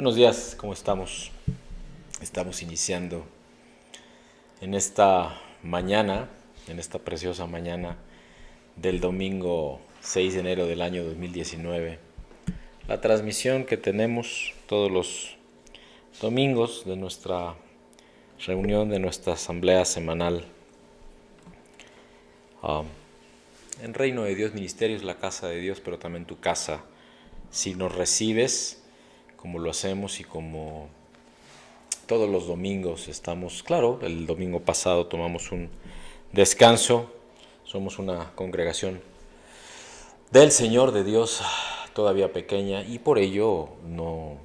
Buenos días, ¿cómo estamos? Estamos iniciando en esta mañana, en esta preciosa mañana del domingo 6 de enero del año 2019, la transmisión que tenemos todos los domingos de nuestra reunión, de nuestra asamblea semanal en Reino de Dios Ministerios, la casa de Dios, pero también tu casa. Si nos recibes, como lo hacemos y como todos los domingos estamos, claro, el domingo pasado tomamos un descanso, somos una congregación del Señor, de Dios, todavía pequeña, y por ello no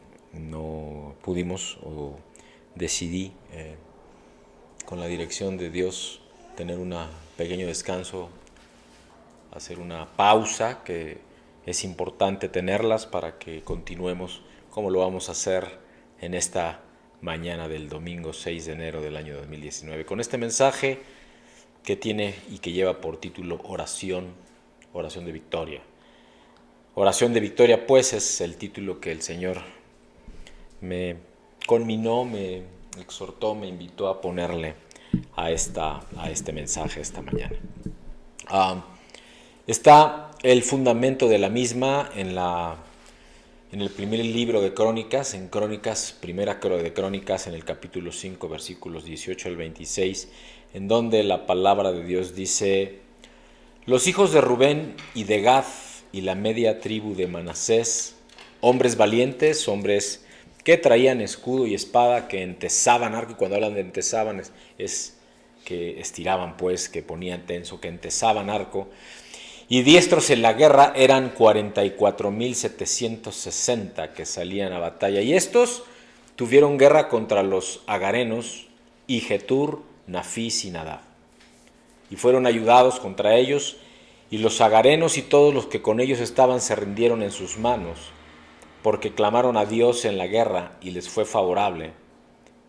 pudimos o decidí con la dirección de Dios tener un pequeño descanso, hacer una pausa, que es importante tenerlas para que continuemos como lo vamos a hacer en esta mañana del domingo 6 de enero del año 2019, con este mensaje que tiene y que lleva por título oración de victoria. Oración de victoria, pues, es el título que el Señor me conminó, me exhortó, me invitó a ponerle a este mensaje esta mañana. Está el fundamento de la misma en el primer libro de Crónicas, en Crónicas, primera de Crónicas, en el capítulo 5, versículos 18 al 26, en donde la palabra de Dios dice: los hijos de Rubén y de Gad y la media tribu de Manasés, hombres valientes, hombres que traían escudo y espada, que entesaban arco, y cuando hablan de entesaban es que estiraban, pues, que ponían tenso, que entesaban arco, y diestros en la guerra, eran 44,760 que salían a batalla. Y estos tuvieron guerra contra los agarenos, y Getur, Nafis y Nadab. Y fueron ayudados contra ellos, y los agarenos y todos los que con ellos estaban se rindieron en sus manos, porque clamaron a Dios en la guerra y les fue favorable,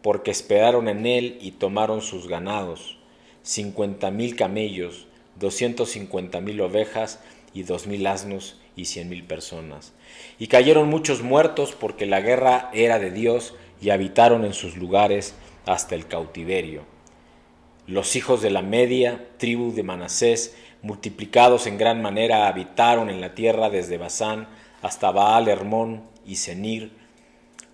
porque esperaron en él y tomaron sus ganados, 50,000 camellos, 250,000 ovejas y 2,000 asnos y 100,000 personas. Y cayeron muchos muertos, porque la guerra era de Dios, y habitaron en sus lugares hasta el cautiverio. Los hijos de la media tribu de Manasés, multiplicados en gran manera, habitaron en la tierra desde Basán hasta Baal Hermón y Senir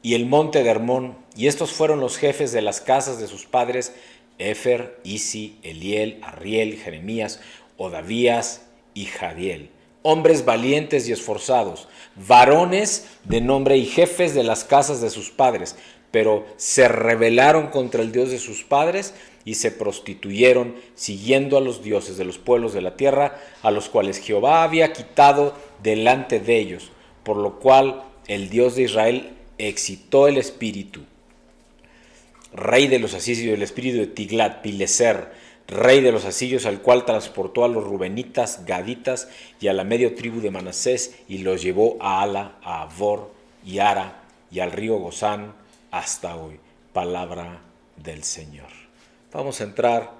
y el monte de Hermón. Y estos fueron los jefes de las casas de sus padres: Efer, Isi, Eliel, Arriel, Jeremías, Odavías y Jadiel. Hombres valientes y esforzados, varones de nombre y jefes de las casas de sus padres, pero se rebelaron contra el Dios de sus padres y se prostituyeron, siguiendo a los dioses de los pueblos de la tierra, a los cuales Jehová había quitado delante de ellos, por lo cual el Dios de Israel excitó el espíritu, rey de los asirios, el espíritu de Tiglat-Pileser, rey de los asirios, al cual transportó a los rubenitas, gaditas y a la media tribu de Manasés, y los llevó a Ala, a Avor y Ara y al río Gozán hasta hoy. Palabra del Señor. Vamos a entrar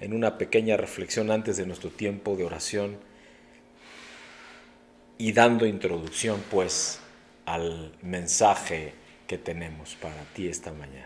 en una pequeña reflexión antes de nuestro tiempo de oración y dando introducción, pues, al mensaje que tenemos para ti esta mañana.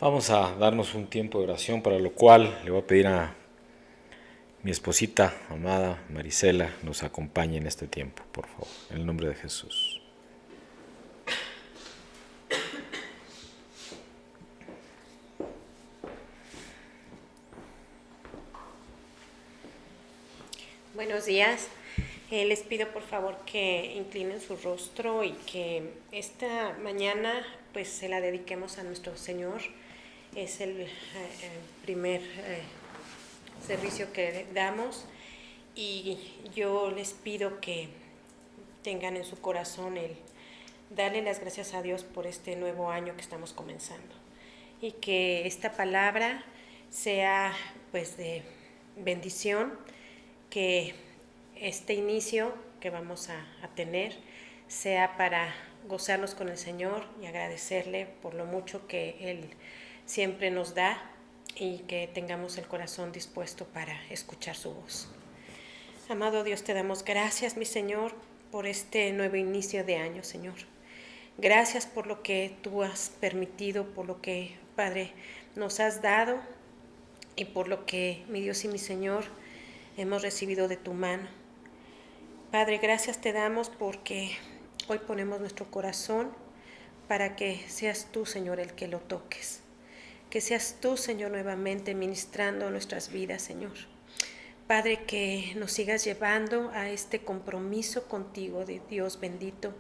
Vamos a darnos un tiempo de oración, para lo cual le voy a pedir a mi esposita amada Marisela nos acompañe en este tiempo, por favor, en el nombre de Jesús. Buenos días. Les pido por favor que inclinen su rostro y que esta mañana pues se la dediquemos a nuestro Señor. Es el primer servicio que damos y yo les pido que tengan en su corazón el darle las gracias a Dios por este nuevo año que estamos comenzando y que esta palabra sea pues de bendición, que este inicio que vamos a tener sea para gozarnos con el Señor y agradecerle por lo mucho que Él siempre nos da y que tengamos el corazón dispuesto para escuchar su voz. Amado Dios, te damos gracias, mi Señor, por este nuevo inicio de año, Señor. Gracias por lo que tú has permitido, por lo que, Padre, nos has dado y por lo que, mi Dios y mi Señor, hemos recibido de tu mano. Padre, gracias te damos porque hoy ponemos nuestro corazón para que seas tú, Señor, el que lo toques. Que seas tú, Señor, nuevamente ministrando nuestras vidas, Señor. Padre, que nos sigas llevando a este compromiso contigo, de Dios bendito,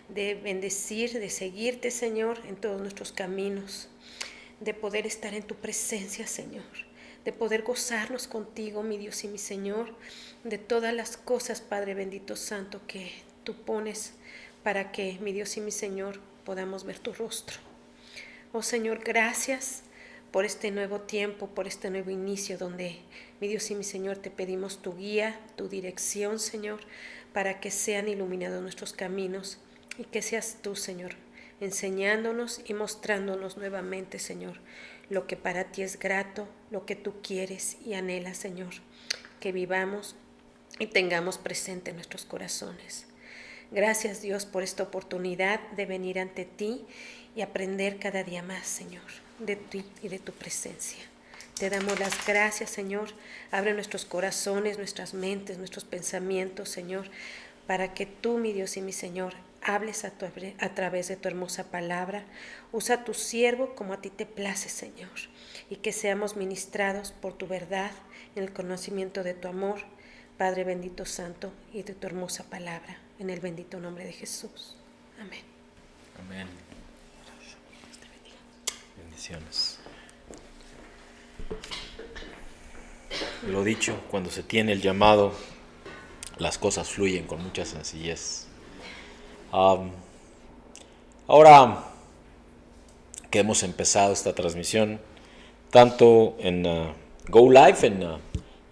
de bendecir, de seguirte, Señor, en todos nuestros caminos, de poder estar en tu presencia, Señor, de poder gozarnos contigo, mi Dios y mi Señor, de todas las cosas, Padre bendito santo, que tú pones para que, mi Dios y mi Señor, podamos ver tu rostro. Oh Señor, gracias por este nuevo tiempo, por este nuevo inicio, donde, mi Dios y mi Señor, te pedimos tu guía, tu dirección, Señor, para que sean iluminados nuestros caminos y que seas tú, Señor, enseñándonos y mostrándonos nuevamente, Señor, lo que para ti es grato, lo que tú quieres y anhelas, Señor, que vivamos y tengamos presente en nuestros corazones. Gracias, Dios, por esta oportunidad de venir ante ti y aprender cada día más, Señor, de ti y de tu presencia. Te damos las gracias, Señor. Abre nuestros corazones, nuestras mentes, nuestros pensamientos, Señor, para que tú, mi Dios y mi Señor, hables a través de tu hermosa palabra. Usa a tu siervo como a ti te place, Señor, y que seamos ministrados por tu verdad en el conocimiento de tu amor, Padre bendito santo, y de tu hermosa palabra, en el bendito nombre de Jesús. Amén. Amén. Bendiciones. Lo dicho, cuando se tiene el llamado, las cosas fluyen con mucha sencillez. Ahora que hemos empezado esta transmisión, tanto en Go Live, en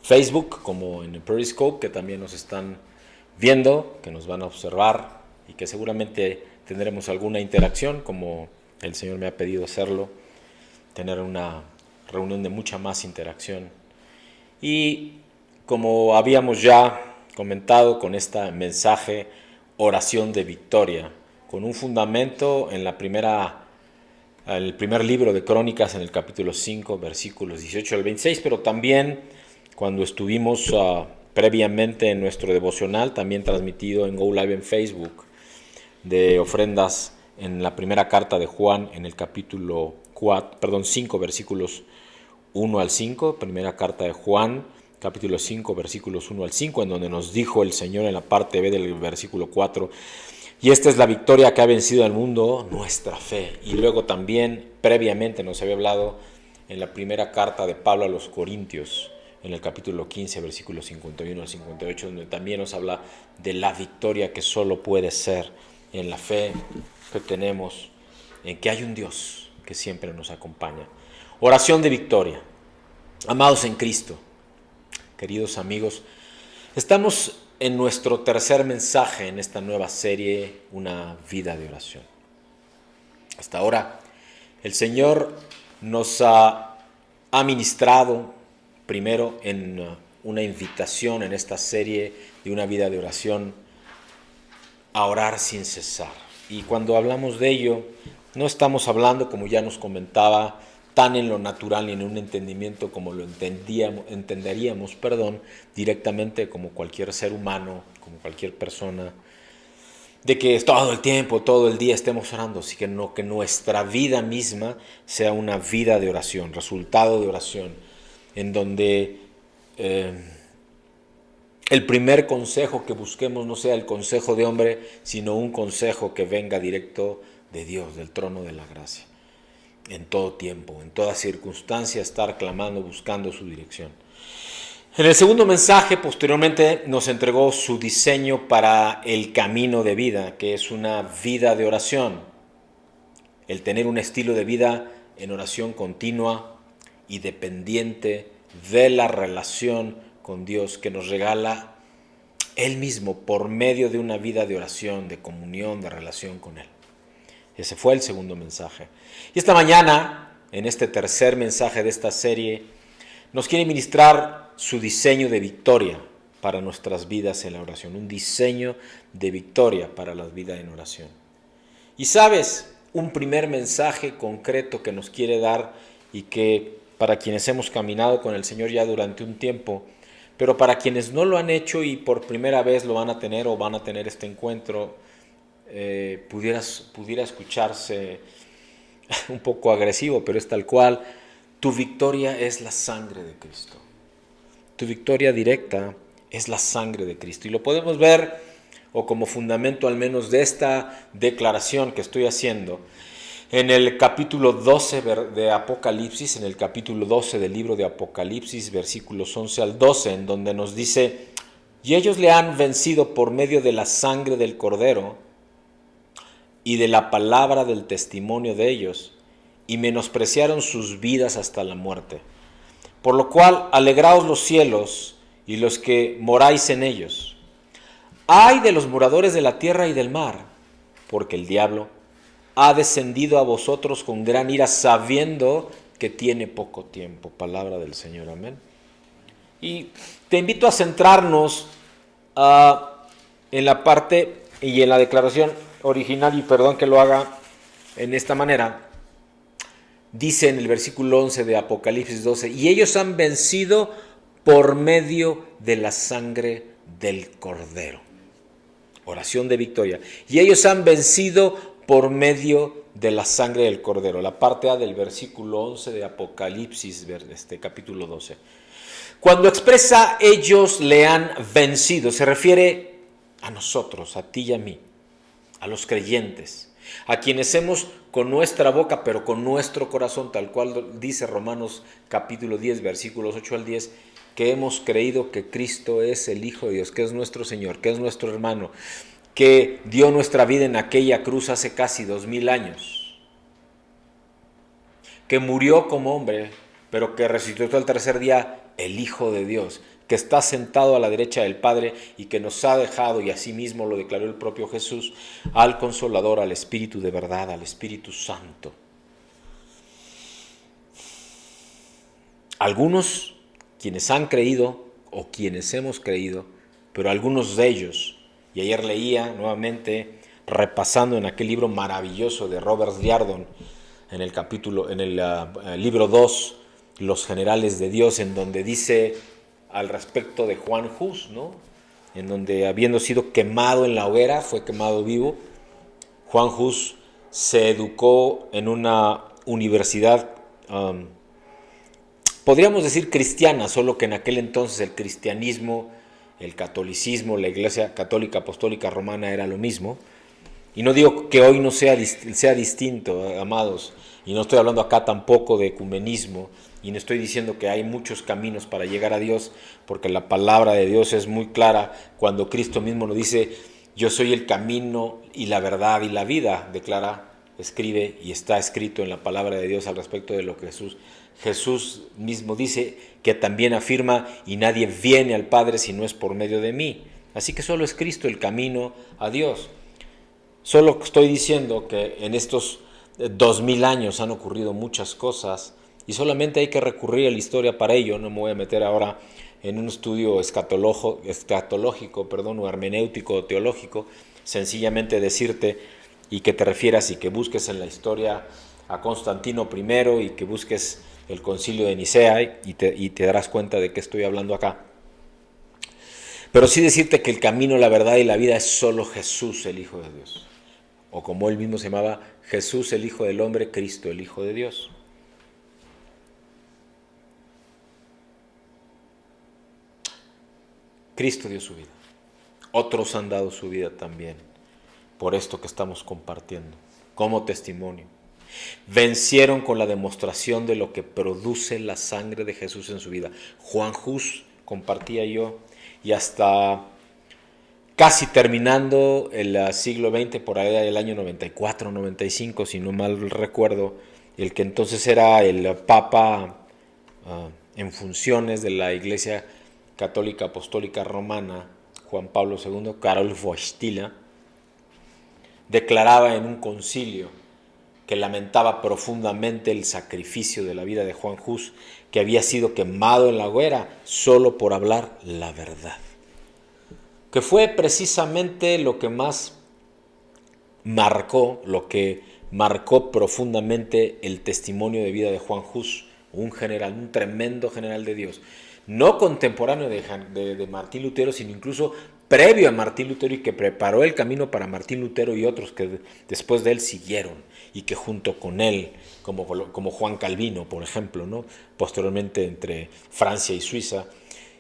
Facebook, como en Periscope, que también nos están viendo, que nos van a observar y que seguramente tendremos alguna interacción, como el Señor me ha pedido hacerlo, tener una reunión de mucha más interacción. Y como habíamos ya comentado con este mensaje, oración de victoria, con un fundamento en el primer libro de Crónicas, en el capítulo 5, versículos 18 al 26, pero también cuando estuvimos previamente en nuestro devocional, también transmitido en Go Live en Facebook, de ofrendas en la primera carta de Juan, en el capítulo 5, versículos 1 al 5, primera carta de Juan, capítulo 5, versículos 1 al 5, en donde nos dijo el Señor en la parte B del versículo 4, y esta es la victoria que ha vencido al mundo, nuestra fe. Y luego también previamente nos había hablado en la primera carta de Pablo a los Corintios, en el capítulo 15, versículos 51 al 58, donde también nos habla de la victoria que solo puede ser en la fe que tenemos, en que hay un Dios que siempre nos acompaña. Oración de victoria. Amados en Cristo, queridos amigos, estamos en nuestro tercer mensaje en esta nueva serie, Una vida de oración. Hasta ahora, el Señor nos ha ministrado primero en una invitación en esta serie de una vida de oración a orar sin cesar. Y cuando hablamos de ello, no estamos hablando, como ya nos comentaba, tan en lo natural y en un entendimiento como lo entenderíamos, directamente como cualquier ser humano, como cualquier persona, de que todo el tiempo, todo el día estemos orando, sino que nuestra vida misma sea una vida de oración, resultado de oración, en donde el primer consejo que busquemos no sea el consejo de hombre, sino un consejo que venga directo de Dios, del trono de la gracia. En todo tiempo, en toda circunstancia, estar clamando, buscando su dirección. En el segundo mensaje, posteriormente, nos entregó su diseño para el camino de vida, que es una vida de oración. El tener un estilo de vida en oración continua y dependiente de la relación con Dios que nos regala Él mismo por medio de una vida de oración, de comunión, de relación con Él. Ese fue el segundo mensaje. Y esta mañana, en este tercer mensaje de esta serie, nos quiere ministrar su diseño de victoria para nuestras vidas en la oración. Un diseño de victoria para las vidas en oración. Y sabes, un primer mensaje concreto que nos quiere dar y que para quienes hemos caminado con el Señor ya durante un tiempo, pero para quienes no lo han hecho y por primera vez lo van a tener o van a tener este encuentro, pudiera escucharse un poco agresivo, pero es tal cual. Tu victoria es la sangre de Cristo. Tu victoria directa es la sangre de Cristo. Y lo podemos ver, o como fundamento al menos de esta declaración que estoy haciendo, en el capítulo 12 de Apocalipsis, en el capítulo 12 del libro de Apocalipsis, versículos 11 al 12, en donde nos dice: y ellos le han vencido por medio de la sangre del Cordero y de la palabra del testimonio de ellos, y menospreciaron sus vidas hasta la muerte. Por lo cual, alegraos los cielos y los que moráis en ellos. Ay de los moradores de la tierra y del mar, porque el diablo ha descendido a vosotros con gran ira, sabiendo que tiene poco tiempo. Palabra del Señor, amén. Y te invito a centrarnos en la parte y en la declaración original, y perdón que lo haga en esta manera. Dice en el versículo 11 de Apocalipsis 12, y ellos han vencido por medio de la sangre del Cordero. Oración de victoria. Y ellos han vencido por medio de la sangre del Cordero. La parte A del versículo 11 de Apocalipsis, capítulo 12. Cuando expresa ellos le han vencido, se refiere a nosotros, a ti y a mí, a los creyentes, a quienes hemos con nuestra boca, pero con nuestro corazón, tal cual dice Romanos capítulo 10, versículos 8 al 10, que hemos creído que Cristo es el Hijo de Dios, que es nuestro Señor, que es nuestro hermano, que dio nuestra vida en aquella cruz hace casi 2000 años, que murió como hombre, pero que resucitó al tercer día, el Hijo de Dios, que está sentado a la derecha del Padre y que nos ha dejado, y así mismo lo declaró el propio Jesús, al Consolador, al Espíritu de verdad, al Espíritu Santo. Algunos, quienes han creído o quienes hemos creído, pero algunos de ellos, y ayer leía nuevamente, repasando en aquel libro maravilloso de Robert Liardon, en el libro 2, Los Generales de Dios, en donde dice al respecto de Juan Hus, ¿no? En donde, habiendo sido quemado en la hoguera, fue quemado vivo. Juan Hus se educó en una universidad, podríamos decir cristiana, solo que en aquel entonces el cristianismo, el catolicismo, la Iglesia Católica Apostólica Romana era lo mismo. Y no digo que hoy no sea distinto, amados, y no estoy hablando acá tampoco de ecumenismo, y no estoy diciendo que hay muchos caminos para llegar a Dios, porque la palabra de Dios es muy clara cuando Cristo mismo nos dice: yo soy el camino y la verdad y la vida, declara, escribe y está escrito en la palabra de Dios al respecto de lo que Jesús mismo dice, que también afirma: y nadie viene al Padre si no es por medio de mí. Así que solo es Cristo el camino a Dios. Solo estoy diciendo que en estos 2000 años han ocurrido muchas cosas y solamente hay que recurrir a la historia para ello. No me voy a meter ahora en un estudio escatológico, o hermenéutico o teológico, sencillamente decirte y que te refieras y que busques en la historia a Constantino I y que busques el concilio de Nicea y te darás cuenta de qué estoy hablando acá. Pero sí decirte que el camino, la verdad y la vida es solo Jesús, el Hijo de Dios. O como él mismo se llamaba, Jesús, el Hijo del Hombre, Cristo, el Hijo de Dios. Cristo dio su vida. Otros han dado su vida también por esto que estamos compartiendo, como testimonio. Vencieron con la demostración de lo que produce la sangre de Jesús en su vida. Juan Hus, compartía yo, y hasta casi terminando el siglo XX, por ahí del año 94, 95, si no mal recuerdo, el que entonces era el Papa en funciones de la Iglesia Católica Apostólica Romana, Juan Pablo II, Karol Wojtyla, declaraba en un concilio que lamentaba profundamente el sacrificio de la vida de Juan Hus, que había sido quemado en la hoguera solo por hablar la verdad. Que fue precisamente lo que más marcó, lo que marcó profundamente el testimonio de vida de Juan Hus, un general, un tremendo general de Dios. No contemporáneo de Martín Lutero, sino incluso previo a Martín Lutero y que preparó el camino para Martín Lutero y otros que después de él siguieron y que junto con él, como Juan Calvino, por ejemplo, ¿no? Posteriormente entre Francia y Suiza,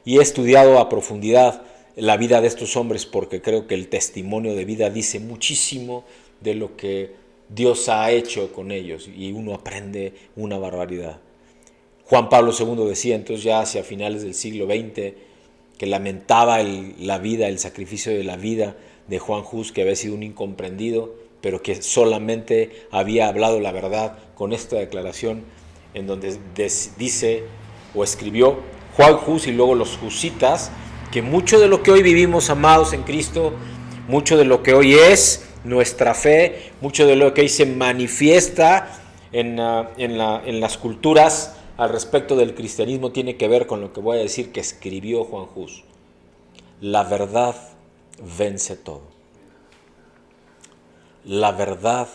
y he estudiado a profundidad la vida de estos hombres porque creo que el testimonio de vida dice muchísimo de lo que Dios ha hecho con ellos y uno aprende una barbaridad. Juan Pablo II decía entonces ya hacia finales del siglo XX que lamentaba la vida, el sacrificio de la vida de Juan Hus, que había sido un incomprendido, pero que solamente había hablado la verdad con esta declaración en donde dice o escribió Juan Hus y luego los husitas, que mucho de lo que hoy vivimos, amados en Cristo, mucho de lo que hoy es nuestra fe, mucho de lo que hoy se manifiesta en las culturas al respecto del cristianismo tiene que ver con lo que voy a decir que escribió Juan Hus. La verdad vence todo. La verdad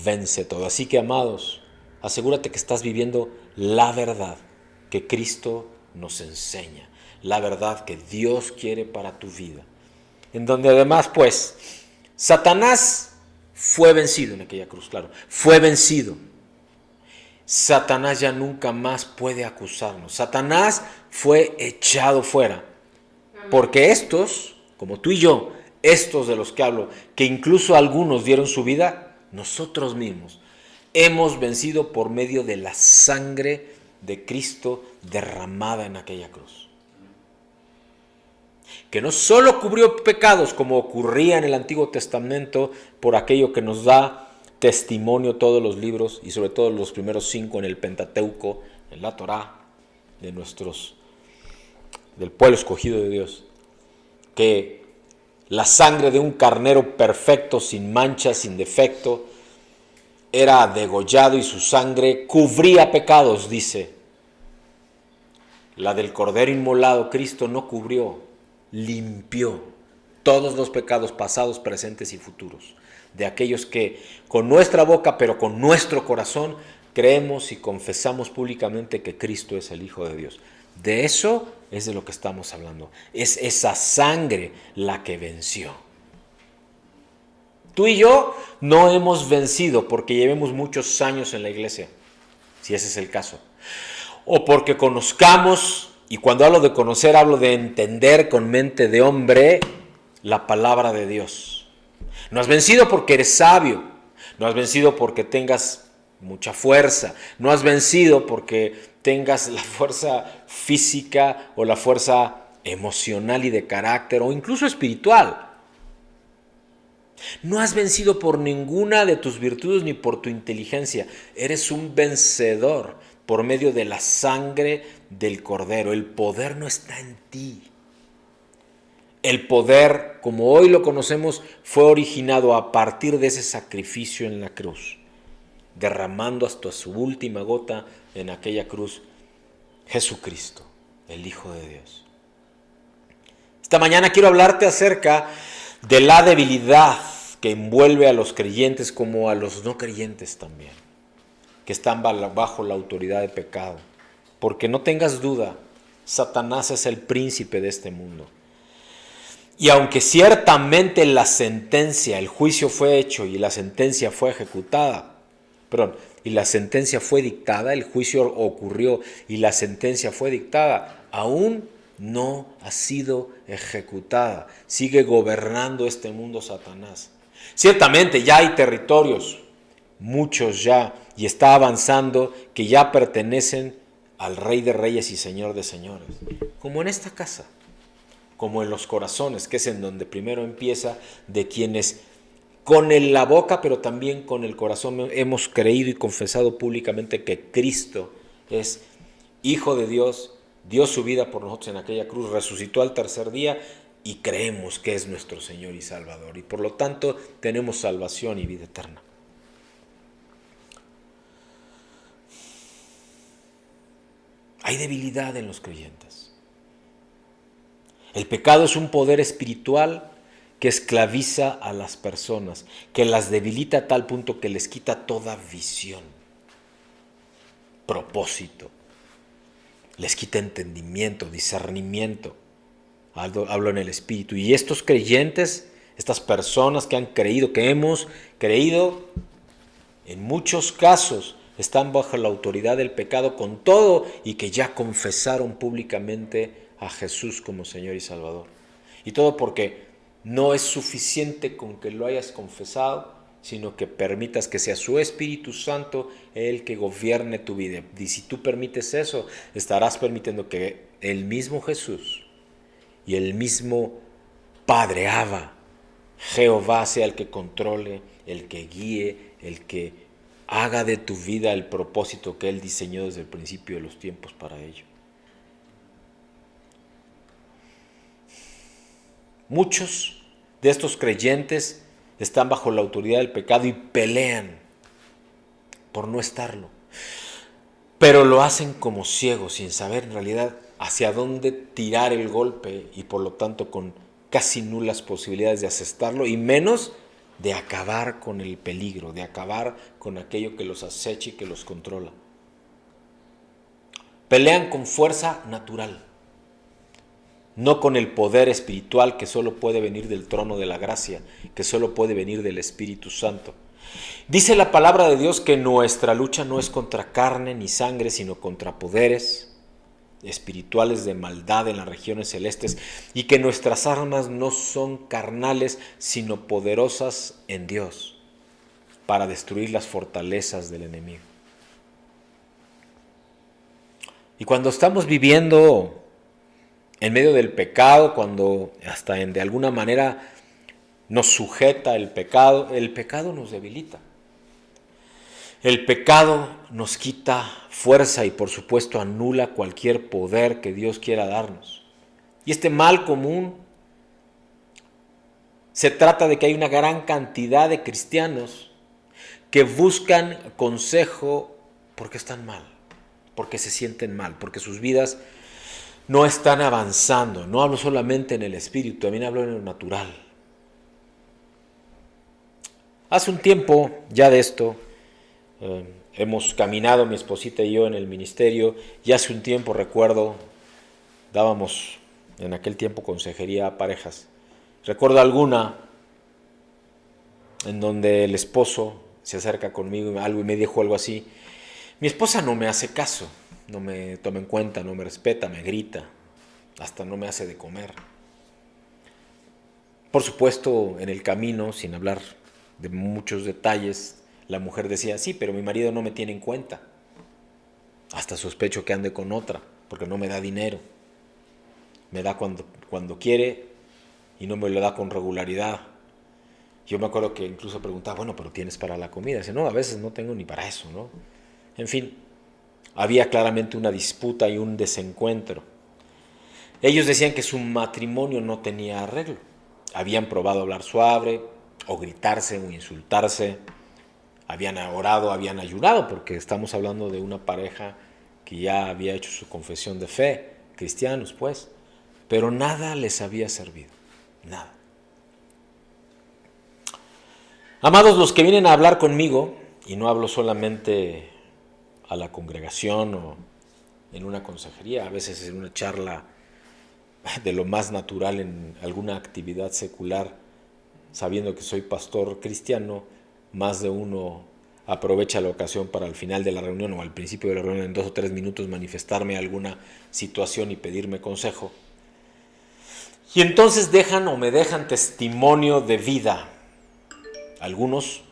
vence todo. Así que, amados, asegúrate que estás viviendo la verdad que Cristo nos enseña, la verdad que Dios quiere para tu vida. En donde además, pues, Satanás fue vencido en aquella cruz, claro, fue vencido. Satanás ya nunca más puede acusarnos. Satanás fue echado fuera. Porque estos, como tú y yo, estos de los que hablo, que incluso algunos dieron su vida, nosotros mismos hemos vencido por medio de la sangre de Cristo derramada en aquella cruz. Que no solo cubrió pecados como ocurría en el Antiguo Testamento por aquello que nos da testimonio todos los libros y sobre todo los primeros 5 en el Pentateuco, en la Torá, del pueblo escogido de Dios, que la sangre de un carnero perfecto, sin mancha, sin defecto, era degollado y su sangre cubría pecados, dice. La del cordero inmolado, Cristo no cubrió, limpió todos los pecados pasados, presentes y futuros, de aquellos que con nuestra boca, pero con nuestro corazón, creemos y confesamos públicamente que Cristo es el Hijo de Dios. De eso es de lo que estamos hablando. Es esa sangre la que venció. Tú y yo no hemos vencido porque llevemos muchos años en la iglesia, si ese es el caso. O porque conozcamos, y cuando hablo de conocer, hablo de entender con mente de hombre la palabra de Dios. No has vencido porque eres sabio, no has vencido porque tengas mucha fuerza, no has vencido porque tengas la fuerza física o la fuerza emocional y de carácter o incluso espiritual. No has vencido por ninguna de tus virtudes ni por tu inteligencia. Eres un vencedor por medio de la sangre del Cordero. El poder no está en ti. El poder, como hoy lo conocemos, fue originado a partir de ese sacrificio en la cruz, derramando hasta su última gota en aquella cruz, Jesucristo, el Hijo de Dios. Esta mañana quiero hablarte acerca de la debilidad que envuelve a los creyentes como a los no creyentes también. que están bajo la autoridad del pecado. Porque no tengas duda, Satanás es el príncipe de este mundo. Y aunque ciertamente la sentencia, el juicio fue hecho y la sentencia fue ejecutada, y la sentencia fue dictada, el juicio ocurrió y la sentencia fue dictada, aún no ha sido ejecutada. Sigue gobernando este mundo Satanás. Ciertamente ya hay territorios, muchos ya, y está avanzando, que ya pertenecen al Rey de Reyes y Señor de Señores. Como en esta casa, como en los corazones, que es en donde primero empieza, de quienes con la boca, pero también con el corazón hemos creído y confesado públicamente que Cristo es Hijo de Dios, dio su vida por nosotros en aquella cruz, resucitó al tercer día y creemos que es nuestro Señor y Salvador. Y por lo tanto tenemos salvación y vida eterna. Hay debilidad en los creyentes. El pecado es un poder espiritual que esclaviza a las personas, que las debilita a tal punto que les quita toda visión, propósito, les quita entendimiento, discernimiento. Hablo en el espíritu. Y estos creyentes, estas personas que han creído, que hemos creído, en muchos casos están bajo la autoridad del pecado con todo y que ya confesaron públicamente a Jesús como Señor y Salvador. Y todo porque no es suficiente con que lo hayas confesado, sino que permitas que sea su Espíritu Santo el que gobierne tu vida. Y si tú permites eso, estarás permitiendo que el mismo Jesús y el mismo Padre Abba, Jehová, sea el que controle, el que guíe, el que haga de tu vida el propósito que Él diseñó desde el principio de los tiempos para ello. Muchos de estos creyentes están bajo la autoridad del pecado y pelean por no estarlo. Pero lo hacen como ciegos, sin saber en realidad hacia dónde tirar el golpe y por lo tanto con casi nulas posibilidades de asestarlo y menos de acabar con el peligro, de acabar con aquello que los acecha y que los controla. Pelean con fuerza natural, no con el poder espiritual que solo puede venir del trono de la gracia, que solo puede venir del Espíritu Santo. Dice la palabra de Dios que nuestra lucha no es contra carne ni sangre, sino contra poderes espirituales de maldad en las regiones celestes, y que nuestras armas no son carnales, sino poderosas en Dios para destruir las fortalezas del enemigo. Y cuando estamos viviendo en medio del pecado, cuando hasta de alguna manera nos sujeta el pecado nos debilita. El pecado nos quita fuerza y por supuesto anula cualquier poder que Dios quiera darnos. Y este mal común se trata de que hay una gran cantidad de cristianos que buscan consejo porque están mal, porque se sienten mal, porque sus vidas no están avanzando. No hablo solamente en el espíritu, también hablo en lo natural. Hace un tiempo ya de esto, hemos caminado mi esposita y yo en el ministerio, y hace un tiempo recuerdo, dábamos en aquel tiempo consejería a parejas. Recuerdo alguna en donde el esposo se acerca conmigo y me dijo algo así: mi esposa no me hace caso, no me toma en cuenta, no me respeta, me grita, hasta no me hace de comer. Por supuesto, en el camino, sin hablar de muchos detalles, la mujer decía: sí, pero mi marido no me tiene en cuenta. Hasta sospecho que ande con otra, porque no me da dinero. Me da cuando quiere y no me lo da con regularidad. Yo me acuerdo que incluso preguntaba: bueno, pero ¿tienes para la comida? Dice: no, a veces no tengo ni para eso, ¿no? En fin, había claramente una disputa y un desencuentro. Ellos decían que su matrimonio no tenía arreglo. Habían probado hablar suave, o gritarse, o insultarse. Habían orado, habían ayunado, porque estamos hablando de una pareja que ya había hecho su confesión de fe, cristianos pues, pero nada les había servido, nada. Amados, los que vienen a hablar conmigo, y no hablo solamente a la congregación o en una consejería, a veces en una charla de lo más natural en alguna actividad secular, sabiendo que soy pastor cristiano, más de uno aprovecha la ocasión para al final de la reunión o al principio de la reunión en 2 o 3 minutos manifestarme alguna situación y pedirme consejo. Y entonces dejan o me dejan testimonio de vida. Algunos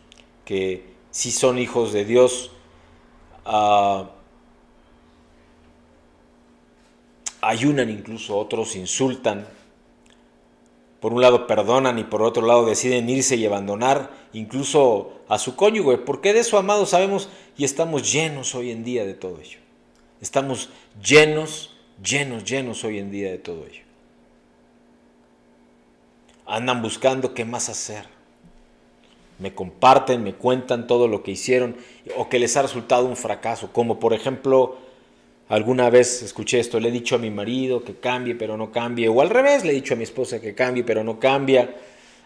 que sí son hijos de Dios, ayunan incluso, otros insultan. Por un lado perdonan y por otro lado deciden irse y abandonar incluso a su cónyuge, porque de eso, amados, sabemos y estamos llenos hoy en día de todo ello. Estamos llenos hoy en día de todo ello. Andan buscando qué más hacer. Me comparten, me cuentan todo lo que hicieron o que les ha resultado un fracaso, como por ejemplo, alguna vez escuché esto, le he dicho a mi marido que cambie pero no cambie, o al revés, le he dicho a mi esposa que cambie pero no cambia,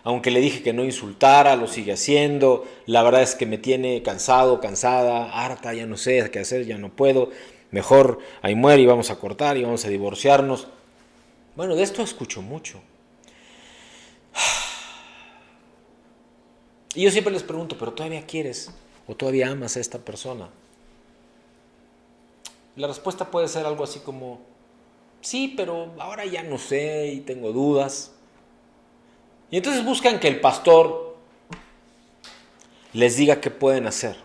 aunque le dije que no insultara, lo sigue haciendo, la verdad es que me tiene cansado, cansada, harta, ya no sé qué hacer, ya no puedo, mejor ahí muere y vamos a cortar y vamos a divorciarnos. Bueno, de esto escucho mucho. Y yo siempre les pregunto, ¿pero todavía quieres o todavía amas a esta persona? La respuesta puede ser algo así como, sí, pero ahora ya no sé y tengo dudas. Y entonces buscan que el pastor les diga qué pueden hacer.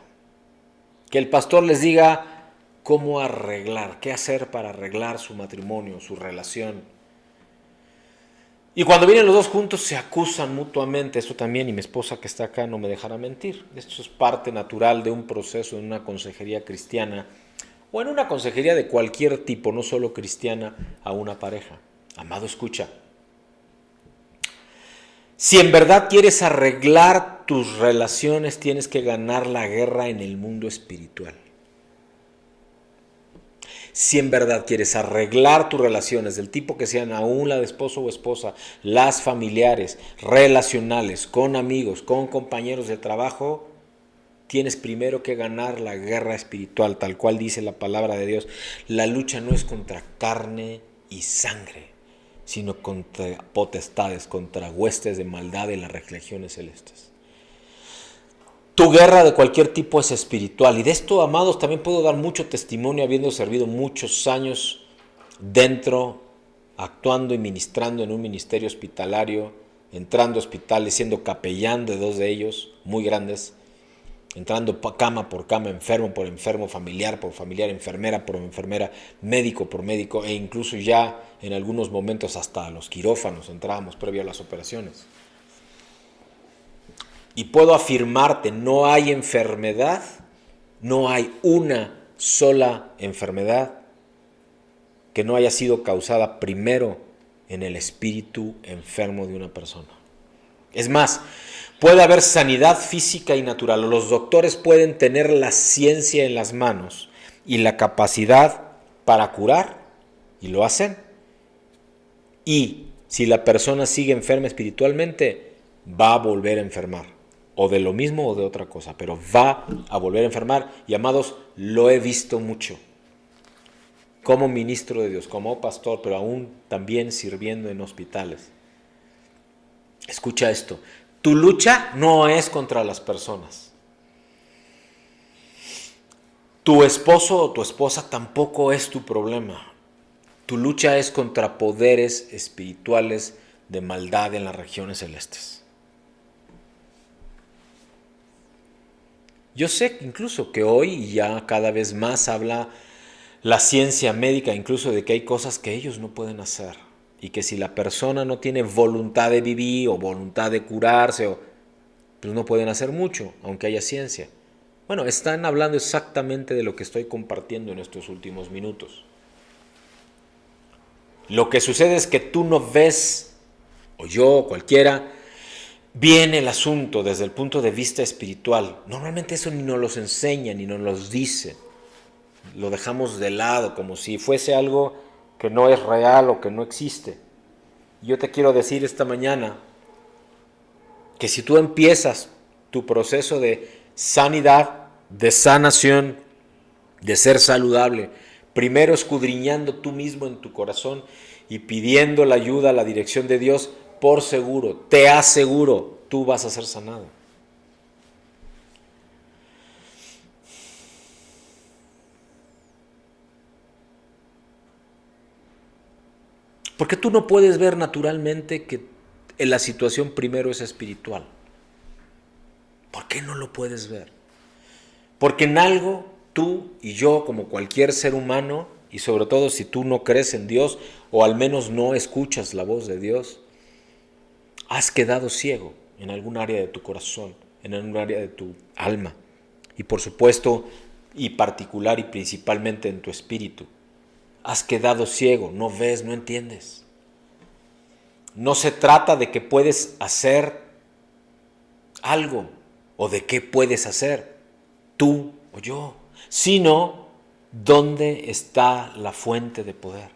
Que el pastor les diga cómo arreglar, qué hacer para arreglar su matrimonio, su relación. Y cuando vienen los dos juntos se acusan mutuamente, eso también, y mi esposa que está acá no me dejará mentir. Esto es parte natural de un proceso en una consejería cristiana o en una consejería de cualquier tipo, no solo cristiana, a una pareja. Amado, escucha. Si en verdad quieres arreglar tus relaciones, tienes que ganar la guerra en el mundo espiritual. Si en verdad quieres arreglar tus relaciones, del tipo que sean, aún la de esposo o esposa, las familiares, relacionales, con amigos, con compañeros de trabajo, tienes primero que ganar la guerra espiritual, tal cual dice la palabra de Dios. La lucha no es contra carne y sangre, sino contra potestades, contra huestes de maldad en las regiones celestes. Tu guerra de cualquier tipo es espiritual. Y de esto, amados, también puedo dar mucho testimonio, habiendo servido muchos años dentro, actuando y ministrando en un ministerio hospitalario, entrando a hospitales, siendo capellán de 2 de ellos, muy grandes, entrando cama por cama, enfermo por enfermo, familiar por familiar, enfermera por enfermera, médico por médico, e incluso ya en algunos momentos hasta a los quirófanos entrábamos previo a las operaciones. Y puedo afirmarte, no hay enfermedad, no hay una sola enfermedad que no haya sido causada primero en el espíritu enfermo de una persona. Es más, puede haber sanidad física y natural. Los doctores pueden tener la ciencia en las manos y la capacidad para curar, y lo hacen. Y si la persona sigue enferma espiritualmente, va a volver a enfermar. O de lo mismo o de otra cosa, pero va a volver a enfermar. Y amados, lo he visto mucho. Como ministro de Dios, como pastor, pero aún también sirviendo en hospitales. Escucha esto. Tu lucha no es contra las personas. Tu esposo o tu esposa tampoco es tu problema. Tu lucha es contra poderes espirituales de maldad en las regiones celestes. Yo sé incluso que hoy ya cada vez más habla la ciencia médica incluso de que hay cosas que ellos no pueden hacer y que si la persona no tiene voluntad de vivir o voluntad de curarse, pues no pueden hacer mucho, aunque haya ciencia. Bueno, están hablando exactamente de lo que estoy compartiendo en estos últimos minutos. Lo que sucede es que tú no ves, o yo, o cualquiera, viene el asunto desde el punto de vista espiritual. Normalmente eso ni nos los enseña, ni nos los dice. Lo dejamos de lado como si fuese algo que no es real o que no existe. Yo te quiero decir esta mañana que si tú empiezas tu proceso de sanidad, de sanación, de ser saludable, primero escudriñando tú mismo en tu corazón y pidiendo la ayuda, la dirección de Dios, por seguro, te aseguro, tú vas a ser sanado. Porque tú no puedes ver naturalmente que en la situación primero es espiritual. ¿Por qué no lo puedes ver? Porque en algo tú y yo, como cualquier ser humano, y sobre todo si tú no crees en Dios o al menos no escuchas la voz de Dios, has quedado ciego en algún área de tu corazón, en algún área de tu alma y por supuesto y particular y principalmente en tu espíritu. Has quedado ciego, no ves, no entiendes. No se trata de que puedes hacer algo o de qué puedes hacer tú o yo, sino dónde está la fuente de poder.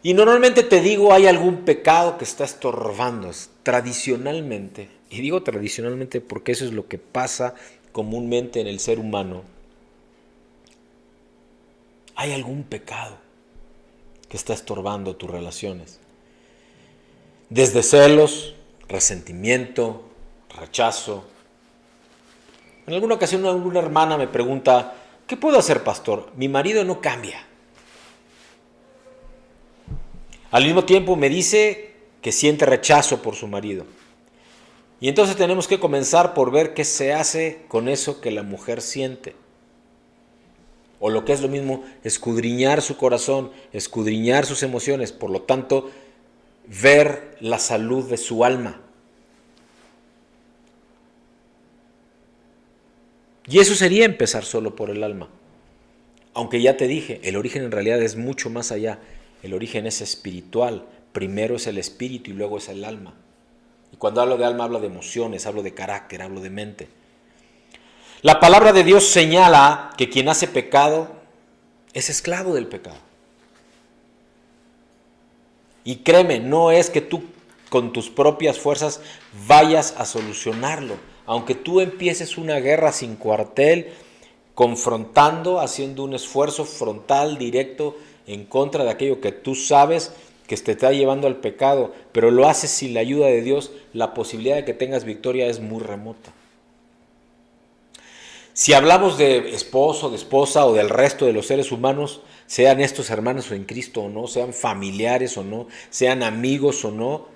Y normalmente te digo, hay algún pecado que está estorbando tradicionalmente, y digo tradicionalmente porque eso es lo que pasa comúnmente en el ser humano. Hay algún pecado que está estorbando tus relaciones. Desde celos, resentimiento, rechazo. En alguna ocasión una hermana me pregunta, ¿qué puedo hacer, pastor? Mi marido no cambia. Al mismo tiempo me dice que siente rechazo por su marido. Y entonces tenemos que comenzar por ver qué se hace con eso que la mujer siente. O lo que es lo mismo, escudriñar su corazón, escudriñar sus emociones, por lo tanto, ver la salud de su alma. Y eso sería empezar solo por el alma. Aunque ya te dije, el origen en realidad es mucho más allá. El origen es espiritual. Primero es el espíritu y luego es el alma. Y cuando hablo de alma, hablo de emociones, hablo de carácter, hablo de mente. La palabra de Dios señala que quien hace pecado es esclavo del pecado. Y créeme, no es que tú con tus propias fuerzas vayas a solucionarlo. Aunque tú empieces una guerra sin cuartel, confrontando, haciendo un esfuerzo frontal, directo, en contra de aquello que tú sabes que te está llevando al pecado, pero lo haces sin la ayuda de Dios, la posibilidad de que tengas victoria es muy remota. Si hablamos de esposo, de esposa o del resto de los seres humanos, sean estos hermanos en Cristo o no, sean familiares o no, sean amigos o no,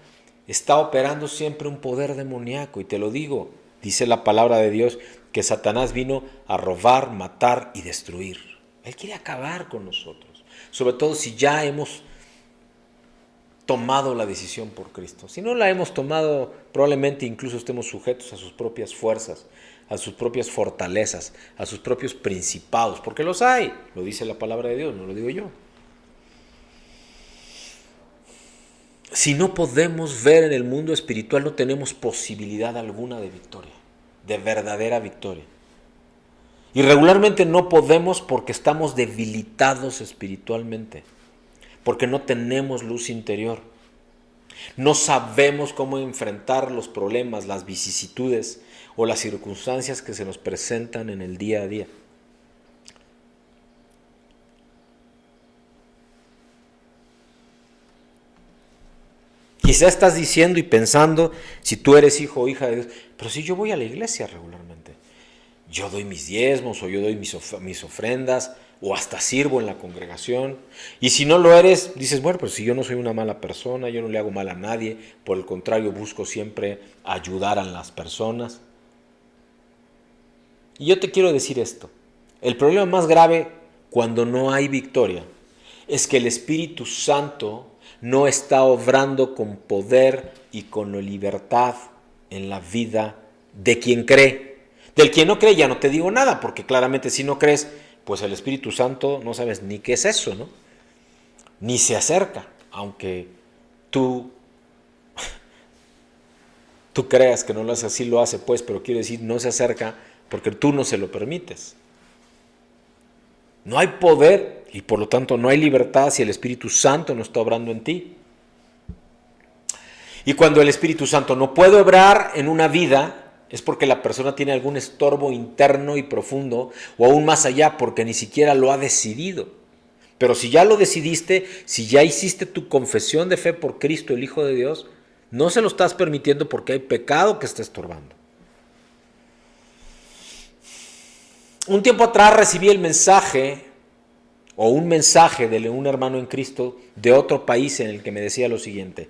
está operando siempre un poder demoníaco. Y te lo digo, dice la palabra de Dios, que Satanás vino a robar, matar y destruir. Él quiere acabar con nosotros, sobre todo si ya hemos tomado la decisión por Cristo. Si no la hemos tomado, probablemente incluso estemos sujetos a sus propias fuerzas, a sus propias fortalezas, a sus propios principados, porque los hay, lo dice la palabra de Dios, no lo digo yo. Si no podemos ver en el mundo espiritual, no tenemos posibilidad alguna de victoria, de verdadera victoria. Y regularmente no podemos porque estamos debilitados espiritualmente, porque no tenemos luz interior. No sabemos cómo enfrentar los problemas, las vicisitudes o las circunstancias que se nos presentan en el día a día. Quizá estás diciendo y pensando, si tú eres hijo o hija de Dios, pero si yo voy a la iglesia regularmente, yo doy mis diezmos o yo doy mis ofrendas o hasta sirvo en la congregación. Y si no lo eres, dices, bueno, pues si yo no soy una mala persona, yo no le hago mal a nadie, por el contrario, busco siempre ayudar a las personas. Y yo te quiero decir esto, el problema más grave cuando no hay victoria es que el Espíritu Santo no está obrando con poder y con libertad en la vida de quien cree. Del quien no cree ya no te digo nada, porque claramente si no crees, pues el Espíritu Santo no sabes ni qué es eso, ¿no? Ni se acerca, aunque tú creas que no lo hace, así lo hace, pues, pero quiero decir, no se acerca porque tú no se lo permites. No hay poder y por lo tanto no hay libertad si el Espíritu Santo no está obrando en ti. Y cuando el Espíritu Santo no puede obrar en una vida, es porque la persona tiene algún estorbo interno y profundo, o aún más allá, porque ni siquiera lo ha decidido. Pero si ya lo decidiste, si ya hiciste tu confesión de fe por Cristo, el Hijo de Dios, no se lo estás permitiendo porque hay pecado que está estorbando. Un tiempo atrás recibí el mensaje, o un mensaje de un hermano en Cristo de otro país en el que me decía lo siguiente: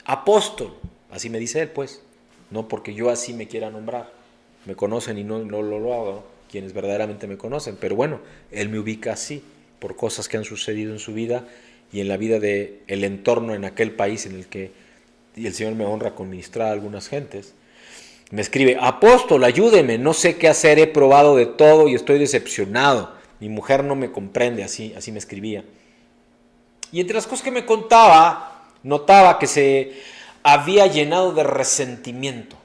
apóstol, así me dice él pues, no porque yo así me quiera nombrar, me conocen y no lo hago, ¿no? Quienes verdaderamente me conocen, pero bueno, él me ubica así, por cosas que han sucedido en su vida y en la vida del entorno en aquel país en el que el Señor me honra con ministrar a algunas gentes. Me escribe: apóstol, ayúdeme, no sé qué hacer, he probado de todo y estoy decepcionado. Mi mujer no me comprende, así me escribía. Y entre las cosas que me contaba, notaba que se había llenado de resentimiento,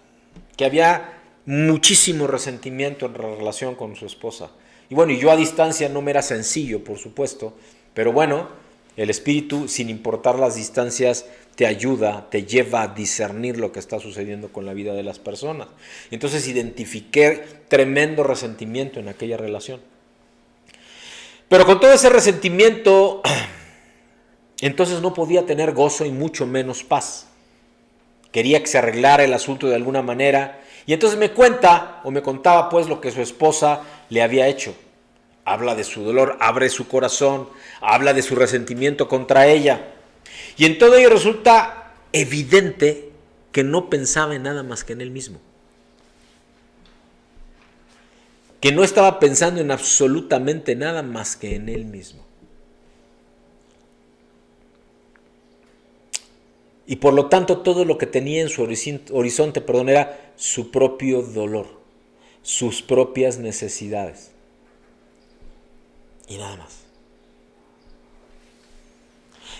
que había muchísimo resentimiento en relación con su esposa. Y bueno, y yo a distancia no me era sencillo, por supuesto, pero bueno, el Espíritu, sin importar las distancias, te ayuda, te lleva a discernir lo que está sucediendo con la vida de las personas. Entonces identifiqué tremendo resentimiento en aquella relación. Pero con todo ese resentimiento, entonces no podía tener gozo y mucho menos paz. Quería que se arreglara el asunto de alguna manera. Y entonces me contaba pues lo que su esposa le había hecho. Habla de su dolor, abre su corazón, habla de su resentimiento contra ella. Y en todo ello resulta evidente que no pensaba en nada más que en él mismo. Que no estaba pensando en absolutamente nada más que en él mismo. Y por lo tanto todo lo que tenía en su horizonte, era su propio dolor, sus propias necesidades. Y nada más.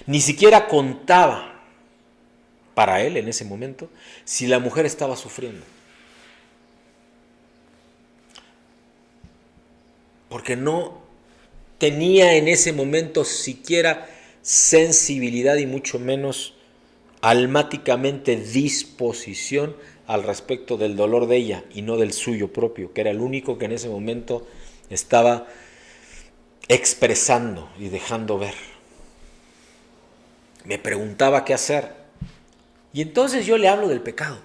Ni siquiera contaba para él en ese momento si la mujer estaba sufriendo. Porque no tenía en ese momento siquiera sensibilidad y mucho menos almáticamente disposición al respecto del dolor de ella y no del suyo propio, que era el único que en ese momento estaba expresando y dejando ver. Me preguntaba qué hacer. Y entonces yo le hablo del pecado.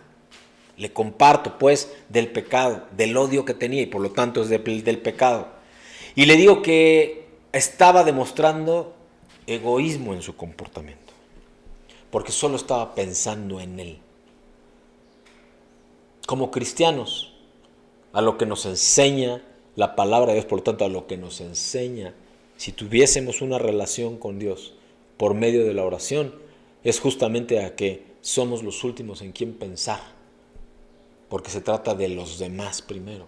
Le comparto pues del pecado, del odio que tenía y por lo tanto es del pecado. Y le digo que estaba demostrando egoísmo en su comportamiento, porque solo estaba pensando en él. Como cristianos, a lo que nos enseña la palabra de Dios, por lo tanto a lo que nos enseña, si tuviésemos una relación con Dios por medio de la oración, es justamente a que somos los últimos en quien pensar, porque se trata de los demás primero.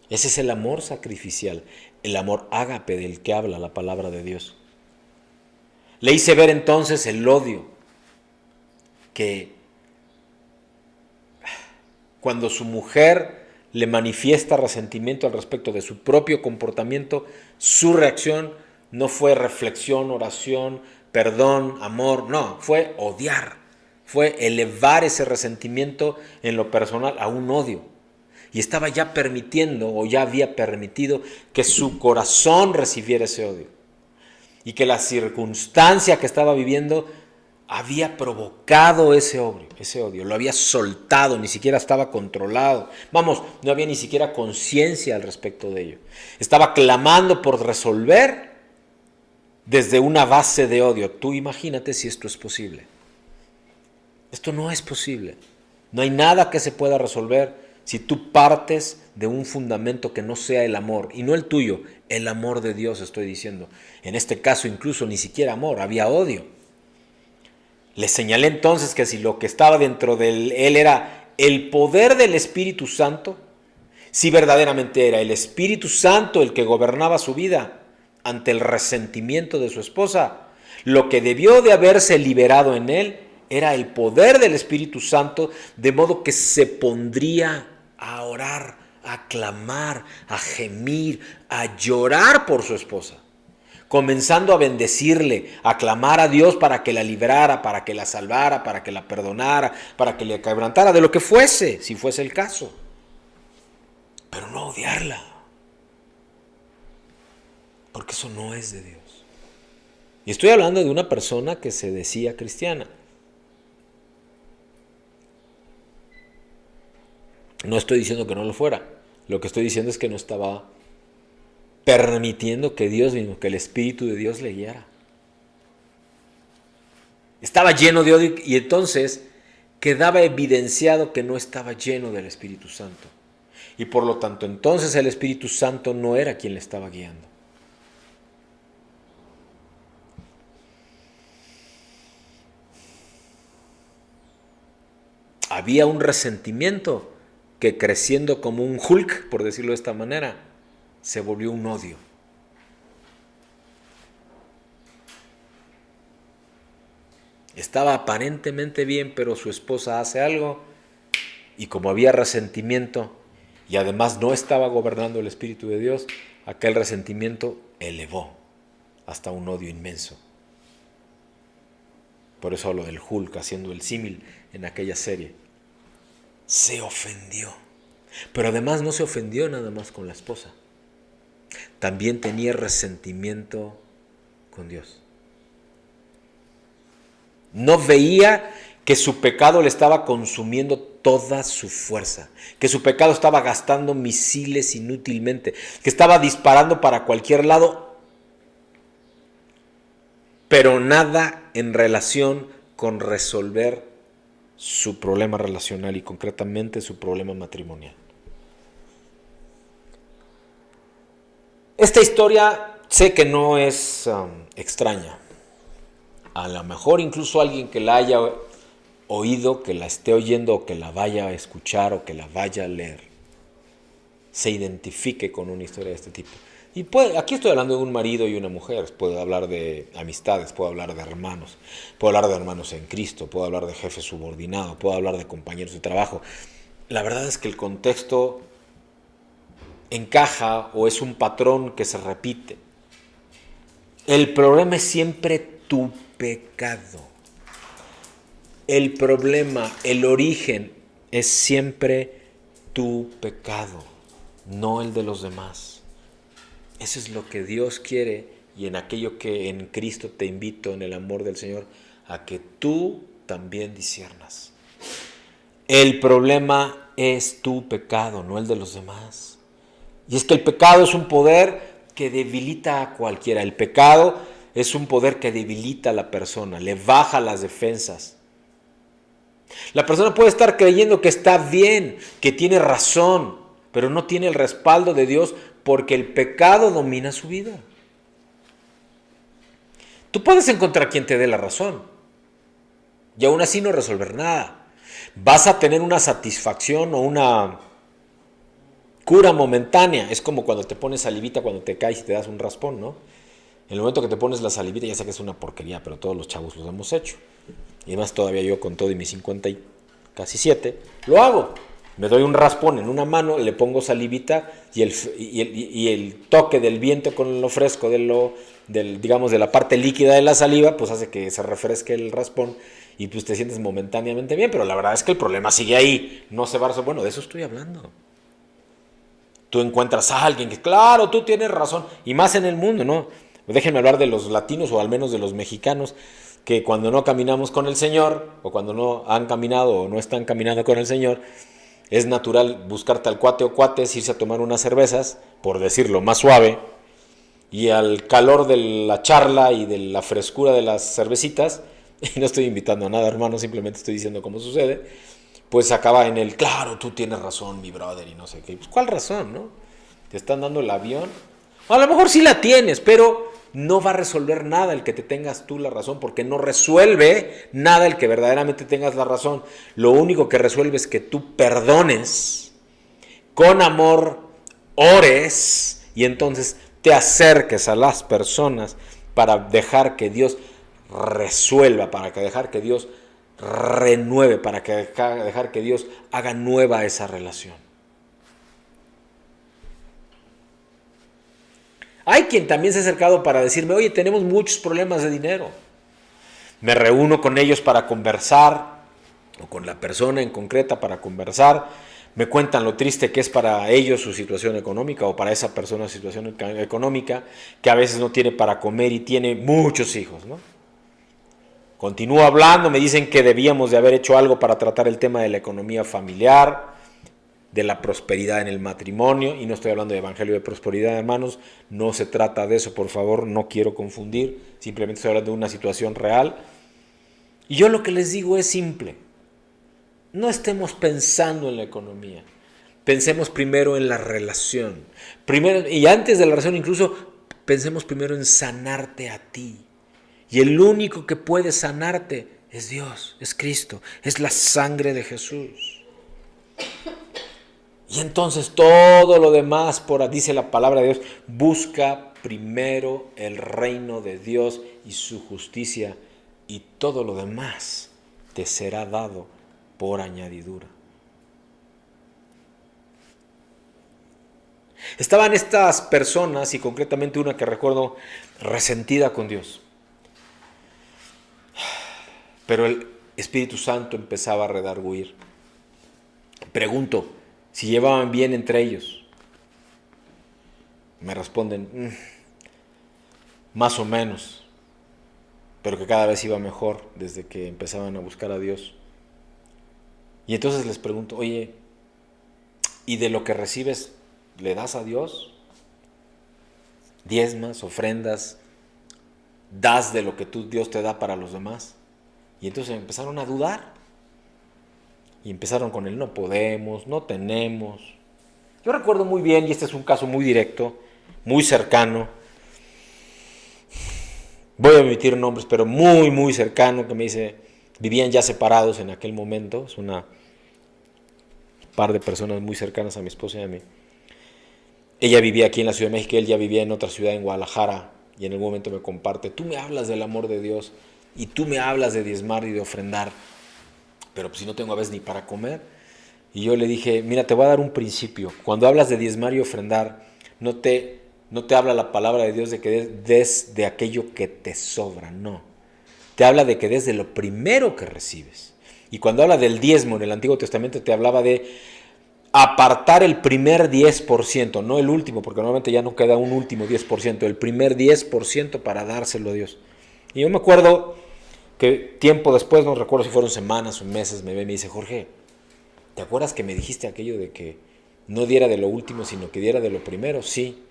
Ese es el amor sacrificial, el amor ágape del que habla la palabra de Dios. Le hice ver entonces el odio, que cuando su mujer le manifiesta resentimiento al respecto de su propio comportamiento, su reacción no fue reflexión, oración, perdón, amor, no, fue odiar, fue elevar ese resentimiento en lo personal a un odio. Y estaba ya permitiendo, o ya había permitido, que su corazón recibiera ese odio. Y que la circunstancia que estaba viviendo había provocado ese odio. Lo había soltado, ni siquiera estaba controlado. Vamos, no había ni siquiera conciencia al respecto de ello. Estaba clamando por resolver desde una base de odio. Tú imagínate si esto es posible. Esto no es posible. No hay nada que se pueda resolver si tú partes de un fundamento que no sea el amor, y no el tuyo, el amor de Dios estoy diciendo. En este caso incluso ni siquiera amor, había odio. Le señalé entonces que si lo que estaba dentro de él era el poder del Espíritu Santo, si verdaderamente era el Espíritu Santo el que gobernaba su vida ante el resentimiento de su esposa, lo que debió de haberse liberado en él era el poder del Espíritu Santo, de modo que se pondría a orar, a clamar, a gemir, a llorar por su esposa, comenzando a bendecirle, a clamar a Dios para que la librara, para que la salvara, para que la perdonara, para que le quebrantara, de lo que fuese, si fuese el caso. Pero no odiarla, porque eso no es de Dios. Y estoy hablando de una persona que se decía cristiana. No estoy diciendo que no lo fuera. Lo que estoy diciendo es que no estaba permitiendo que Dios mismo, que el Espíritu de Dios le guiara. Estaba lleno de odio y entonces quedaba evidenciado que no estaba lleno del Espíritu Santo. Y por lo tanto, entonces el Espíritu Santo no era quien le estaba guiando. Había un resentimiento que, creciendo como un Hulk, por decirlo de esta manera, se volvió un odio. Estaba aparentemente bien, pero su esposa hace algo y como había resentimiento y además no estaba gobernando el Espíritu de Dios, aquel resentimiento elevó hasta un odio inmenso. Por eso hablo del Hulk, haciendo el símil en aquella serie. Se ofendió. Pero además no se ofendió nada más con la esposa. También tenía resentimiento con Dios. No veía que su pecado le estaba consumiendo toda su fuerza, que su pecado estaba gastando misiles inútilmente, que estaba disparando para cualquier lado, pero nada en relación con resolver su problema relacional y concretamente su problema matrimonial. Esta historia sé que no es extraña. A lo mejor incluso alguien que la haya oído, que la esté oyendo o que la vaya a escuchar o que la vaya a leer, se identifique con una historia de este tipo. Y aquí estoy hablando de un marido y una mujer, puedo hablar de amistades, puedo hablar de hermanos, puedo hablar de hermanos en Cristo, puedo hablar de jefe subordinado, puedo hablar de compañeros de trabajo. La verdad es que el contexto encaja o es un patrón que se repite. El problema es siempre tu pecado. El problema, el origen es siempre tu pecado, no el de los demás. Eso es lo que Dios quiere y en aquello que en Cristo te invito, en el amor del Señor, a que tú también disciernas. El problema es tu pecado, no el de los demás. Y es que el pecado es un poder que debilita a cualquiera. El pecado es un poder que debilita a la persona, le baja las defensas. La persona puede estar creyendo que está bien, que tiene razón, pero no tiene el respaldo de Dios porque el pecado domina su vida. Tú puedes encontrar quien te dé la razón y aún así no resolver nada. Vas a tener una satisfacción o una cura momentánea. Es como cuando te pones salivita cuando te caes y te das un raspón, ¿no? En el momento que te pones la salivita, ya sé que es una porquería, pero todos los chavos lo hemos hecho. Y además todavía yo con todo y mis 50 y casi 7, lo hago. Me doy un raspón en una mano, le pongo salivita y el toque del viento con lo fresco digamos, de la parte líquida de la saliva, pues hace que se refresque el raspón y pues te sientes momentáneamente bien, pero la verdad es que el problema sigue ahí, no se va a resolver. Bueno, de eso estoy hablando. Tú encuentras a alguien que, claro, tú tienes razón, y más en el mundo, ¿no? Déjenme hablar de los latinos o al menos de los mexicanos, que cuando no caminamos con el Señor, o cuando no han caminado o no están caminando con el Señor, es natural buscarte al cuate o cuates, irse a tomar unas cervezas, por decirlo más suave, y al calor de la charla y de la frescura de las cervecitas, y no estoy invitando a nada, hermano, simplemente estoy diciendo cómo sucede, pues acaba en el, claro, tú tienes razón, mi brother, y no sé qué. Pues, ¿cuál razón, no? ¿Te están dando el avión? A lo mejor sí la tienes, pero no va a resolver nada el que te tengas tú la razón, porque no resuelve nada el que verdaderamente tengas la razón. Lo único que resuelve es que tú perdones, con amor, ores, y entonces te acerques a las personas para dejar que Dios resuelva, para dejar que Dios renueve, para dejar que Dios haga nueva esa relación. Hay quien también se ha acercado para decirme, oye, tenemos muchos problemas de dinero. Me reúno con ellos para conversar, o con la persona en concreta para conversar. Me cuentan lo triste que es para ellos su situación económica, o para esa persona su situación económica, que a veces no tiene para comer y tiene muchos hijos, ¿no? Continúo hablando, me dicen que debíamos de haber hecho algo para tratar el tema de la economía familiar, de la prosperidad en el matrimonio, y no estoy hablando de evangelio de prosperidad, hermanos, no se trata de eso, por favor, no quiero confundir, simplemente estoy hablando de una situación real. Y yo lo que les digo es simple, no estemos pensando en la economía, pensemos primero en la relación, primero, y antes de la relación incluso, pensemos primero en sanarte a ti. Y el único que puede sanarte es Dios, es Cristo, es la sangre de Jesús. Y entonces todo lo demás, dice la palabra de Dios, busca primero el reino de Dios y su justicia, y todo lo demás te será dado por añadidura. Estaban estas personas, y concretamente una que recuerdo resentida con Dios. Pero el Espíritu Santo empezaba a redarguir. Pregunto, si llevaban bien entre ellos. Me responden, más o menos, pero que cada vez iba mejor desde que empezaban a buscar a Dios. Y entonces les pregunto, oye, ¿y de lo que recibes le das a Dios? ¿Diezmas, ofrendas, das de lo que Dios te da para los demás? Y entonces empezaron a dudar. Y empezaron con el no podemos, no tenemos. Yo recuerdo muy bien, y este es un caso muy directo, muy cercano. Voy a omitir nombres, pero muy, muy cercano, que me dice, vivían ya separados en aquel momento. Es una par de personas muy cercanas a mi esposa y a mí. Ella vivía aquí en la Ciudad de México, él ya vivía en otra ciudad, en Guadalajara, y en algún momento me comparte, tú me hablas del amor de Dios, y tú me hablas de diezmar y de ofrendar, pero pues si no tengo a veces ni para comer. Y yo le dije, mira, te voy a dar un principio. Cuando hablas de diezmar y ofrendar, no te habla la palabra de Dios de que des de aquello que te sobra, no. Te habla de que des de lo primero que recibes. Y cuando habla del diezmo en el Antiguo Testamento, te hablaba de apartar el primer 10%, no el último, porque normalmente ya no queda un último 10%, el primer 10% para dárselo a Dios. Y yo me acuerdo que tiempo después, no recuerdo si fueron semanas o meses, me ve y me dice, Jorge, ¿te acuerdas que me dijiste aquello de que no diera de lo último, sino que diera de lo primero? Sí.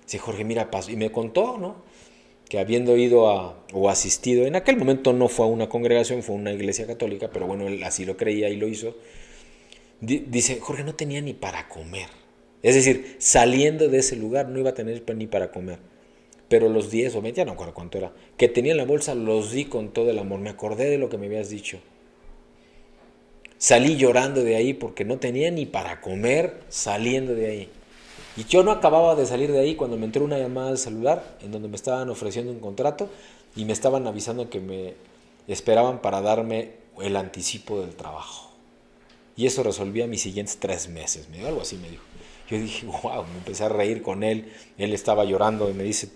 Dice, Jorge, mira, pasó. Y me contó, ¿no? Que habiendo ido o asistido, en aquel momento no fue a una congregación, fue a una iglesia católica, pero bueno, él así lo creía y lo hizo. Dice, Jorge, no tenía ni para comer. Es decir, saliendo de ese lugar no iba a tener ni para comer. Pero los 10 o 20, ya no recuerdo cuánto era, que tenía en la bolsa, los di con todo el amor. Me acordé de lo que me habías dicho. Salí llorando de ahí porque no tenía ni para comer saliendo de ahí. Y yo no acababa de salir de ahí cuando me entró una llamada de celular en donde me estaban ofreciendo un contrato y me estaban avisando que me esperaban para darme el anticipo del trabajo. Y eso resolvía mis siguientes 3 meses, algo así me dijo. Yo dije, wow, me empecé a reír con él. Él estaba llorando y me dice,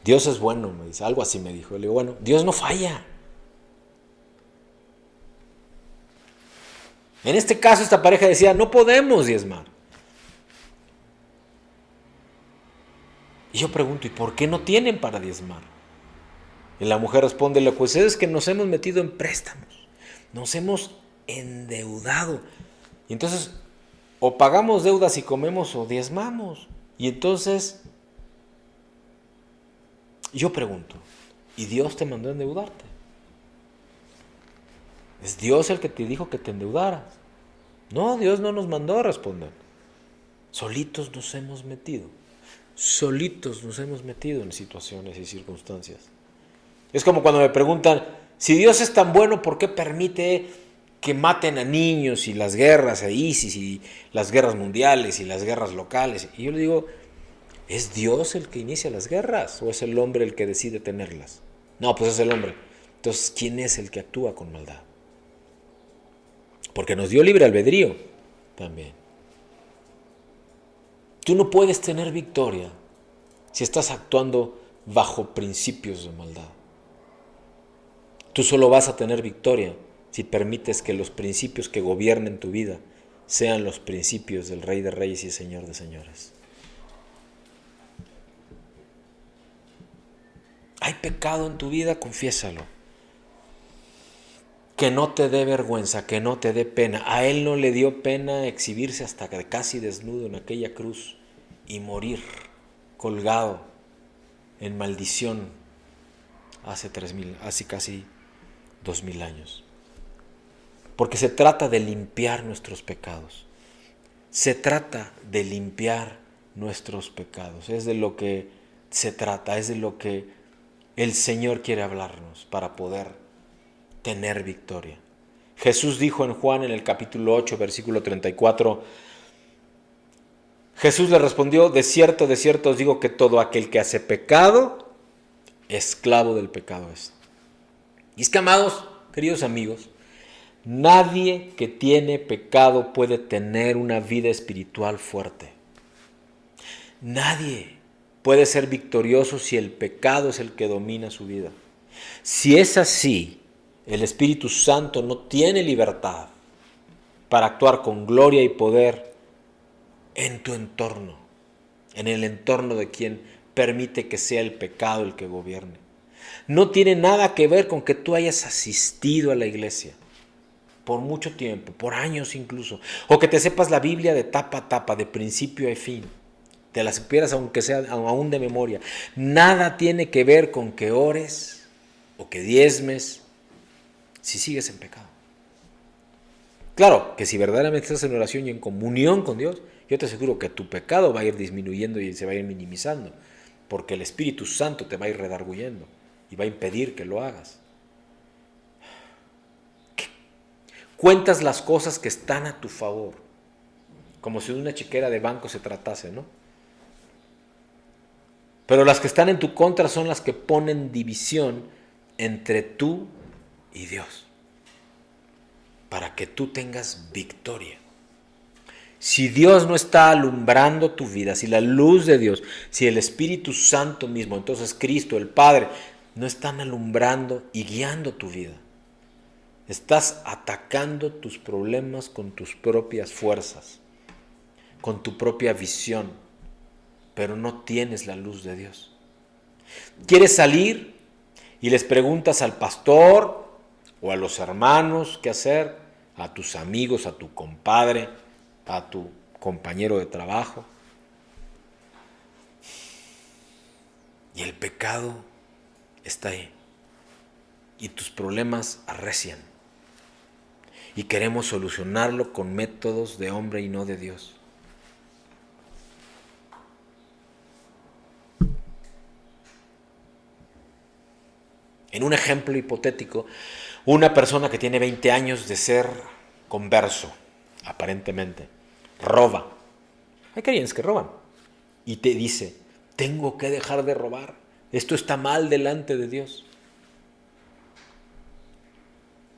Dios es bueno, me dice, algo así me dijo. Le digo, bueno, Dios no falla. En este caso, esta pareja decía, no podemos diezmar. Y yo pregunto, ¿y por qué no tienen para diezmar? Y la mujer responde, pues es que nos hemos metido en préstamos, nos hemos endeudado. Y entonces, o pagamos deudas y comemos o diezmamos. Y entonces, yo pregunto, ¿y Dios te mandó a endeudarte? ¿Es Dios el que te dijo que te endeudaras? No, Dios no nos mandó a responder. Solitos nos hemos metido. Solitos nos hemos metido en situaciones y circunstancias. Es como cuando me preguntan, si Dios es tan bueno, ¿por qué permite que maten a niños y las guerras, a ISIS y las guerras mundiales y las guerras locales? Y yo le digo, ¿es Dios el que inicia las guerras o es el hombre el que decide tenerlas? No, pues es el hombre. Entonces, ¿quién es el que actúa con maldad? Porque nos dio libre albedrío también. Tú no puedes tener victoria si estás actuando bajo principios de maldad. Tú solo vas a tener victoria si permites que los principios que gobiernen tu vida sean los principios del Rey de Reyes y Señor de Señores. ¿Hay pecado en tu vida? Confiésalo. Que no te dé vergüenza, que no te dé pena. A Él no le dio pena exhibirse hasta casi desnudo en aquella cruz y morir colgado en maldición hace casi 2000 años. Porque se trata de limpiar nuestros pecados. Se trata de limpiar nuestros pecados. Es de lo que se trata, es de lo que el Señor quiere hablarnos para poder tener victoria. Jesús dijo en Juan en el capítulo 8, versículo 34, Jesús le respondió, de cierto os digo que todo aquel que hace pecado, esclavo del pecado es. Y es que, amados, queridos amigos, nadie que tiene pecado puede tener una vida espiritual fuerte. Nadie puede ser victorioso si el pecado es el que domina su vida. Si es así, el Espíritu Santo no tiene libertad para actuar con gloria y poder en tu entorno, en el entorno de quien permite que sea el pecado el que gobierne. No tiene nada que ver con que tú hayas asistido a la iglesia por mucho tiempo, por años incluso, o que te sepas la Biblia de tapa a tapa, de principio a fin, te la supieras aunque sea aún de memoria. Nada tiene que ver con que ores o que diezmes si sigues en pecado. Claro, que si verdaderamente estás en oración y en comunión con Dios, yo te aseguro que tu pecado va a ir disminuyendo y se va a ir minimizando, porque el Espíritu Santo te va a ir redarguyendo y va a impedir que lo hagas. Cuentas las cosas que están a tu favor, como si de una chequera de banco se tratase, ¿no? Pero las que están en tu contra son las que ponen división entre tú y Dios, para que tú tengas victoria. Si Dios no está alumbrando tu vida, si la luz de Dios, si el Espíritu Santo mismo, entonces Cristo, el Padre, no están alumbrando y guiando tu vida, estás atacando tus problemas con tus propias fuerzas, con tu propia visión, pero no tienes la luz de Dios. ¿Quieres salir y les preguntas al pastor o a los hermanos qué hacer, a tus amigos, a tu compadre, a tu compañero de trabajo? Y el pecado está ahí y tus problemas arrecian y queremos solucionarlo con métodos de hombre y no de Dios. En un ejemplo hipotético, una persona que tiene 20 años de ser converso, aparentemente, roba. Hay creyentes que roban. Y te dice, tengo que dejar de robar. Esto está mal delante de Dios.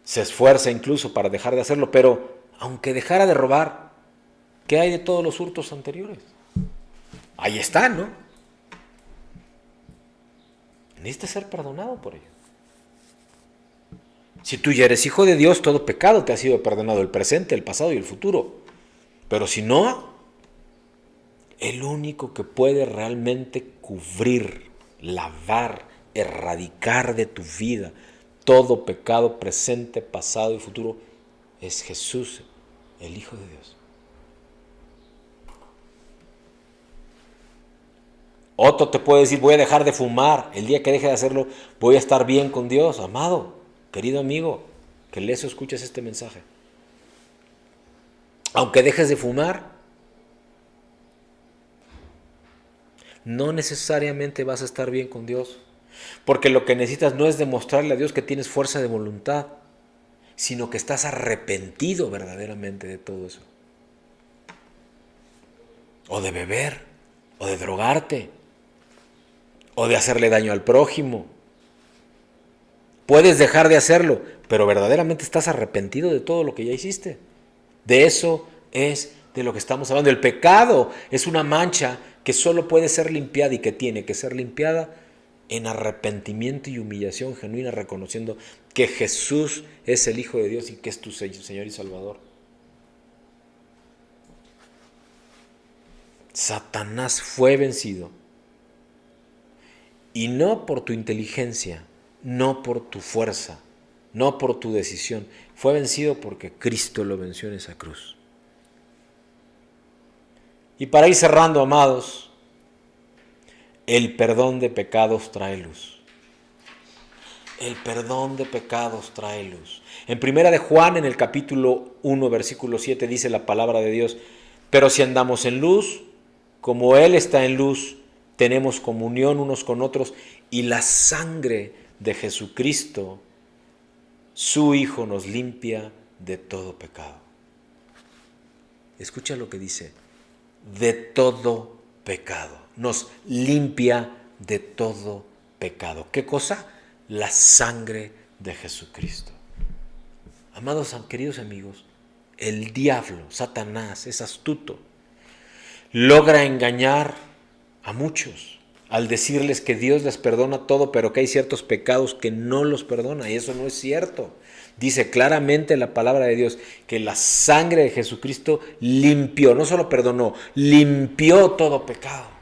Se esfuerza incluso para dejar de hacerlo, pero aunque dejara de robar, ¿qué hay de todos los hurtos anteriores? Ahí está, ¿no? Necesitas ser perdonado por ello. Si tú ya eres hijo de Dios, todo pecado te ha sido perdonado, el presente, el pasado y el futuro. Pero si no, el único que puede realmente cubrir, lavar, erradicar de tu vida todo pecado presente, pasado y futuro es Jesús, el Hijo de Dios. Otro te puede decir, voy a dejar de fumar. El día que deje de hacerlo, voy a estar bien con Dios. Amado, querido amigo, que lees o escuches este mensaje. Aunque dejes de fumar, no necesariamente vas a estar bien con Dios. Porque lo que necesitas no es demostrarle a Dios que tienes fuerza de voluntad, sino que estás arrepentido verdaderamente de todo eso. O de beber, o de drogarte, o de hacerle daño al prójimo. Puedes dejar de hacerlo, pero verdaderamente estás arrepentido de todo lo que ya hiciste. De eso es de lo que estamos hablando. El pecado es una mancha que solo puede ser limpiada y que tiene que ser limpiada en arrepentimiento y humillación genuina, reconociendo que Jesús es el Hijo de Dios y que es tu Señor y Salvador. Satanás fue vencido. Y no por tu inteligencia, no por tu fuerza, no por tu decisión. Fue vencido porque Cristo lo venció en esa cruz. Y para ir cerrando, amados, el perdón de pecados trae luz. El perdón de pecados trae luz. En Primera de Juan, en el capítulo 1, versículo 7, dice la palabra de Dios: pero si andamos en luz, como Él está en luz, tenemos comunión unos con otros, y la sangre de Jesucristo, su Hijo, nos limpia de todo pecado. Escucha lo que dice: de todo pecado. Nos limpia de todo pecado. ¿Qué cosa? La sangre de Jesucristo. Amados, queridos amigos, el diablo, Satanás, es astuto. Logra engañar a muchos al decirles que Dios les perdona todo, pero que hay ciertos pecados que no los perdona, y eso no es cierto. Dice claramente la palabra de Dios que la sangre de Jesucristo limpió, no solo perdonó, limpió todo pecado.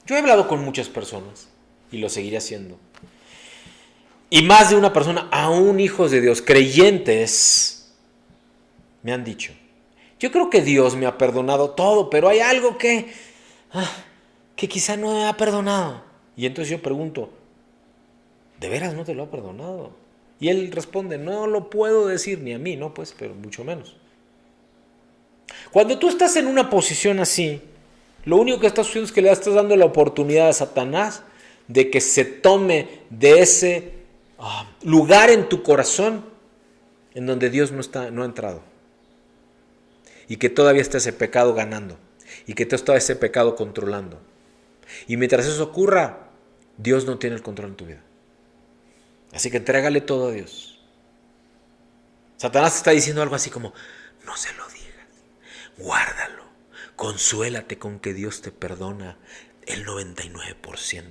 Yo he hablado con muchas personas y lo seguiré haciendo. Y más de una persona, aún hijos de Dios, creyentes, me han dicho: yo creo que Dios me ha perdonado todo, pero hay algo que quizá no me ha perdonado. Y entonces yo pregunto: ¿de veras no te lo ha perdonado? Y él responde: no lo puedo decir, ni a mí, no pues, pero mucho menos. Cuando tú estás en una posición así, lo único que estás haciendo es que le estás dando la oportunidad a Satanás de que se tome de ese lugar en tu corazón en donde Dios no ha entrado. Y que todavía está ese pecado ganando. Y que está ese pecado controlando. Y mientras eso ocurra, Dios no tiene el control en tu vida. Así que entrégale todo a Dios. Satanás te está diciendo algo así como: no se lo digas, guárdalo, consuélate con que Dios te perdona el 99%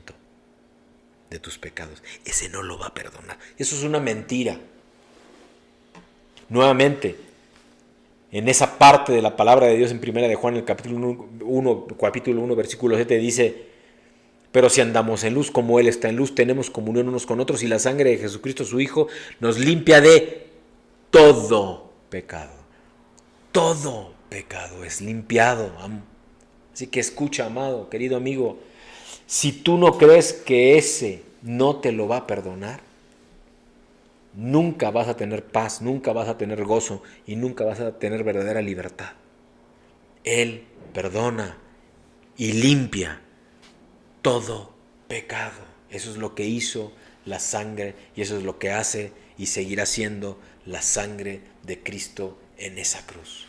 de tus pecados. Ese no lo va a perdonar. Eso es una mentira. Nuevamente, en esa parte de la palabra de Dios en Primera de Juan, en el capítulo 1, versículo 7, dice: pero si andamos en luz como Él está en luz, tenemos comunión unos con otros, y la sangre de Jesucristo, su Hijo, nos limpia de todo pecado. Todo pecado es limpiado. Así que escucha, amado, querido amigo, si tú no crees que ese no te lo va a perdonar, nunca vas a tener paz, nunca vas a tener gozo y nunca vas a tener verdadera libertad. Él perdona y limpia todo pecado. Eso es lo que hizo la sangre y eso es lo que hace y seguirá haciendo la sangre de Cristo en esa cruz.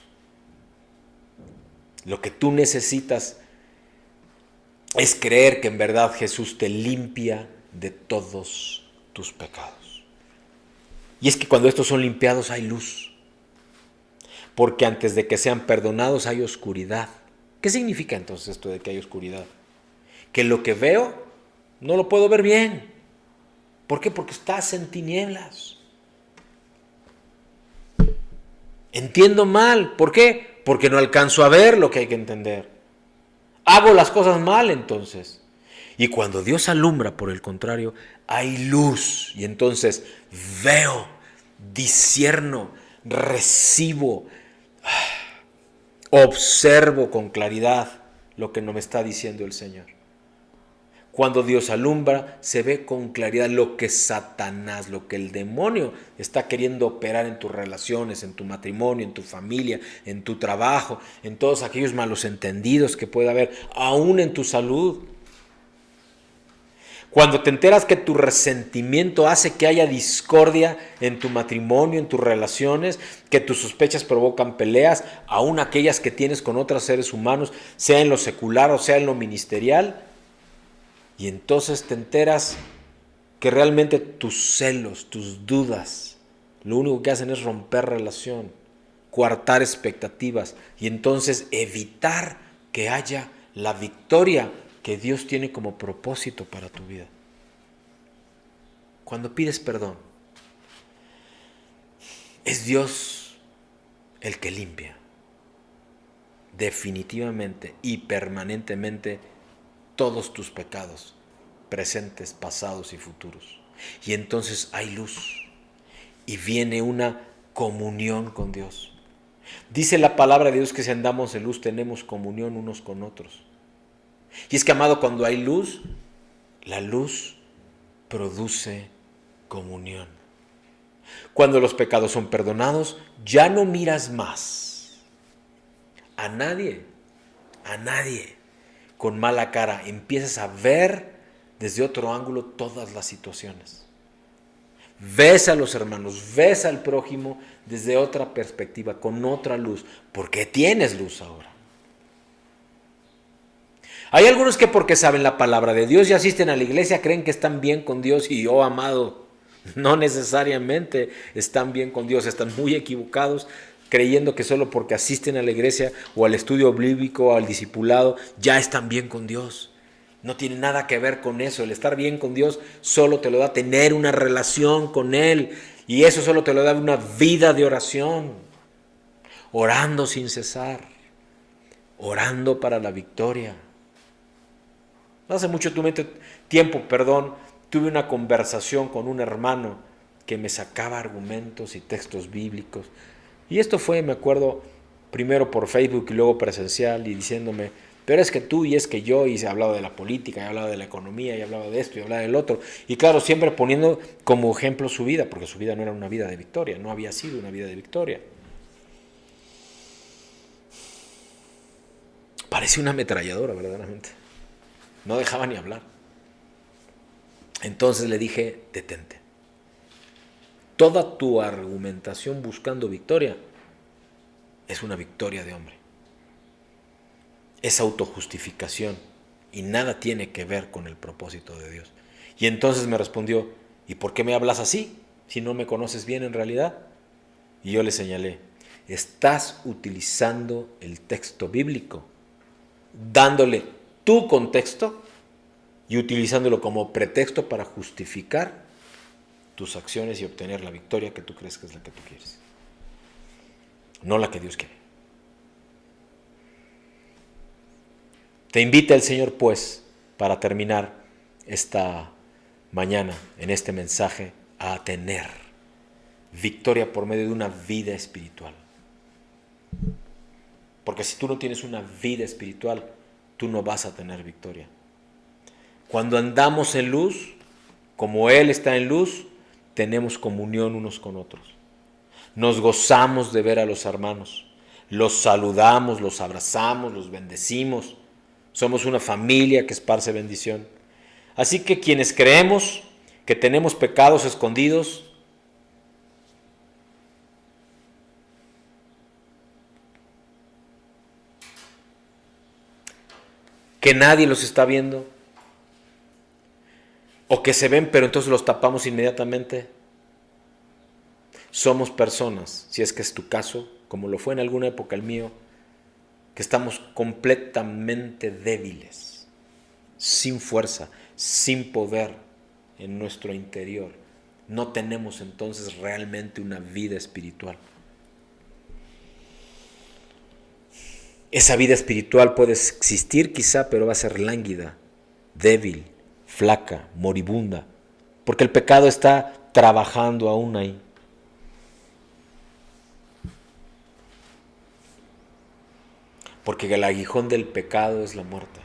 Lo que tú necesitas es creer que en verdad Jesús te limpia de todos tus pecados. Y es que cuando estos son limpiados hay luz. Porque antes de que sean perdonados hay oscuridad. ¿Qué significa entonces esto de que hay oscuridad? Que lo que veo no lo puedo ver bien. ¿Por qué? Porque estás en tinieblas. Entiendo mal. ¿Por qué? Porque no alcanzo a ver lo que hay que entender. Hago las cosas mal entonces. Y cuando Dios alumbra, por el contrario, hay luz. Y entonces veo, discierno, recibo, observo con claridad lo que no me está diciendo el Señor. Cuando Dios alumbra, se ve con claridad lo que Satanás, lo que el demonio está queriendo operar en tus relaciones, en tu matrimonio, en tu familia, en tu trabajo, en todos aquellos malos entendidos que pueda haber, aún en tu salud. Cuando te enteras que tu resentimiento hace que haya discordia en tu matrimonio, en tus relaciones, que tus sospechas provocan peleas, aún aquellas que tienes con otros seres humanos, sea en lo secular o sea en lo ministerial, y entonces te enteras que realmente tus celos, tus dudas, lo único que hacen es romper relación, coartar expectativas y entonces evitar que haya la victoria que Dios tiene como propósito para tu vida. Cuando pides perdón, es Dios el que limpia definitivamente y permanentemente todos tus pecados, presentes, pasados y futuros. Y entonces hay luz y viene una comunión con Dios. Dice la palabra de Dios que si andamos en luz tenemos comunión unos con otros. Y es que, amado, cuando hay luz, la luz produce comunión. Cuando los pecados son perdonados, ya no miras más a nadie con mala cara. Empiezas a ver desde otro ángulo todas las situaciones. Ves a los hermanos, ves al prójimo desde otra perspectiva, con otra luz, porque tienes luz ahora. Hay algunos que porque saben la palabra de Dios y asisten a la iglesia creen que están bien con Dios y amado, no necesariamente están bien con Dios, están muy equivocados creyendo que solo porque asisten a la iglesia o al estudio bíblico o al discipulado ya están bien con Dios. No tiene nada que ver con eso. El estar bien con Dios solo te lo da tener una relación con Él. Y eso solo te lo da una vida de oración. Orando sin cesar. Orando para la victoria. Hace mucho tiempo, tuve una conversación con un hermano que me sacaba argumentos y textos bíblicos. Y esto fue, me acuerdo, primero por Facebook y luego presencial y diciéndome: pero es que tú y es que yo, y se hablaba de la política, y hablaba de la economía, y hablaba de esto, y hablaba del otro. Y claro, siempre poniendo como ejemplo su vida, porque su vida no era una vida de victoria, no había sido una vida de victoria. Parecía una ametralladora, verdaderamente. No dejaba ni hablar. Entonces le dije: detente. Toda tu argumentación buscando victoria es una victoria de hombre. Es autojustificación y nada tiene que ver con el propósito de Dios. Y entonces me respondió: ¿y por qué me hablas así si no me conoces bien en realidad? Y yo le señalé: estás utilizando el texto bíblico, dándole tu contexto y utilizándolo como pretexto para justificar tus acciones y obtener la victoria que tú crees que es la que tú quieres, no la que Dios quiere. Te invita el Señor, pues, para terminar esta mañana en este mensaje, a tener victoria por medio de una vida espiritual. Porque si tú no tienes una vida espiritual, tú no vas a tener victoria. Cuando andamos en luz, como Él está en luz, tenemos comunión unos con otros. Nos gozamos de ver a los hermanos. Los saludamos, los abrazamos, los bendecimos. Somos una familia que esparce bendición. Así que quienes creemos que tenemos pecados escondidos, que nadie los está viendo, o que se ven pero entonces los tapamos inmediatamente, somos personas, si es que es tu caso, como lo fue en alguna época el mío, que estamos completamente débiles, sin fuerza, sin poder en nuestro interior. No tenemos entonces realmente una vida espiritual. Esa vida espiritual puede existir quizá, pero va a ser lánguida, débil, flaca, moribunda, porque el pecado está trabajando aún ahí. Porque el aguijón del pecado es la muerte.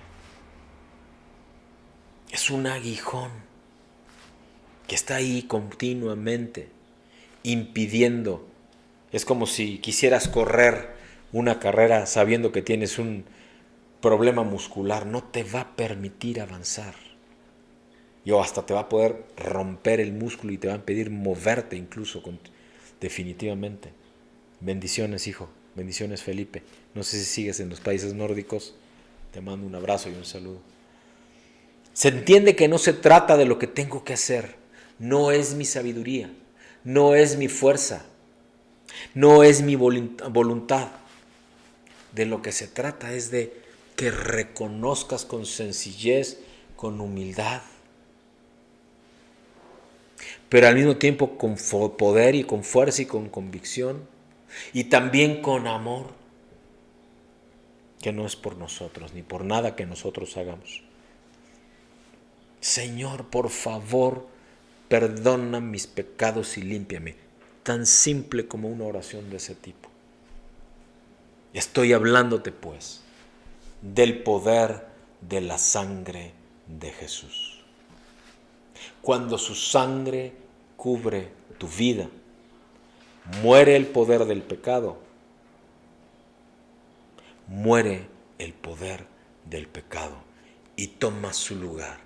Es un aguijón que está ahí continuamente, impidiendo. Es como si quisieras correr una carrera sabiendo que tienes un problema muscular. No te va a permitir avanzar. Y hasta te va a poder romper el músculo y te va a impedir moverte incluso, definitivamente. Bendiciones, hijo. Bendiciones, Felipe. No sé si sigues en los países nórdicos. Te mando un abrazo y un saludo. Se entiende que no se trata de lo que tengo que hacer. No es mi sabiduría. No es mi fuerza. No es mi voluntad. De lo que se trata es de que reconozcas con sencillez, con humildad, pero al mismo tiempo con poder y con fuerza y con convicción, y también con amor, que no es por nosotros ni por nada que nosotros hagamos. Señor, por favor, perdona mis pecados y límpiame. Tan simple como una oración de ese tipo. Estoy hablándote, pues, del poder de la sangre de Jesús. Cuando su sangre cubre tu vida, muere el poder del pecado. Muere el poder del pecado y toma su lugar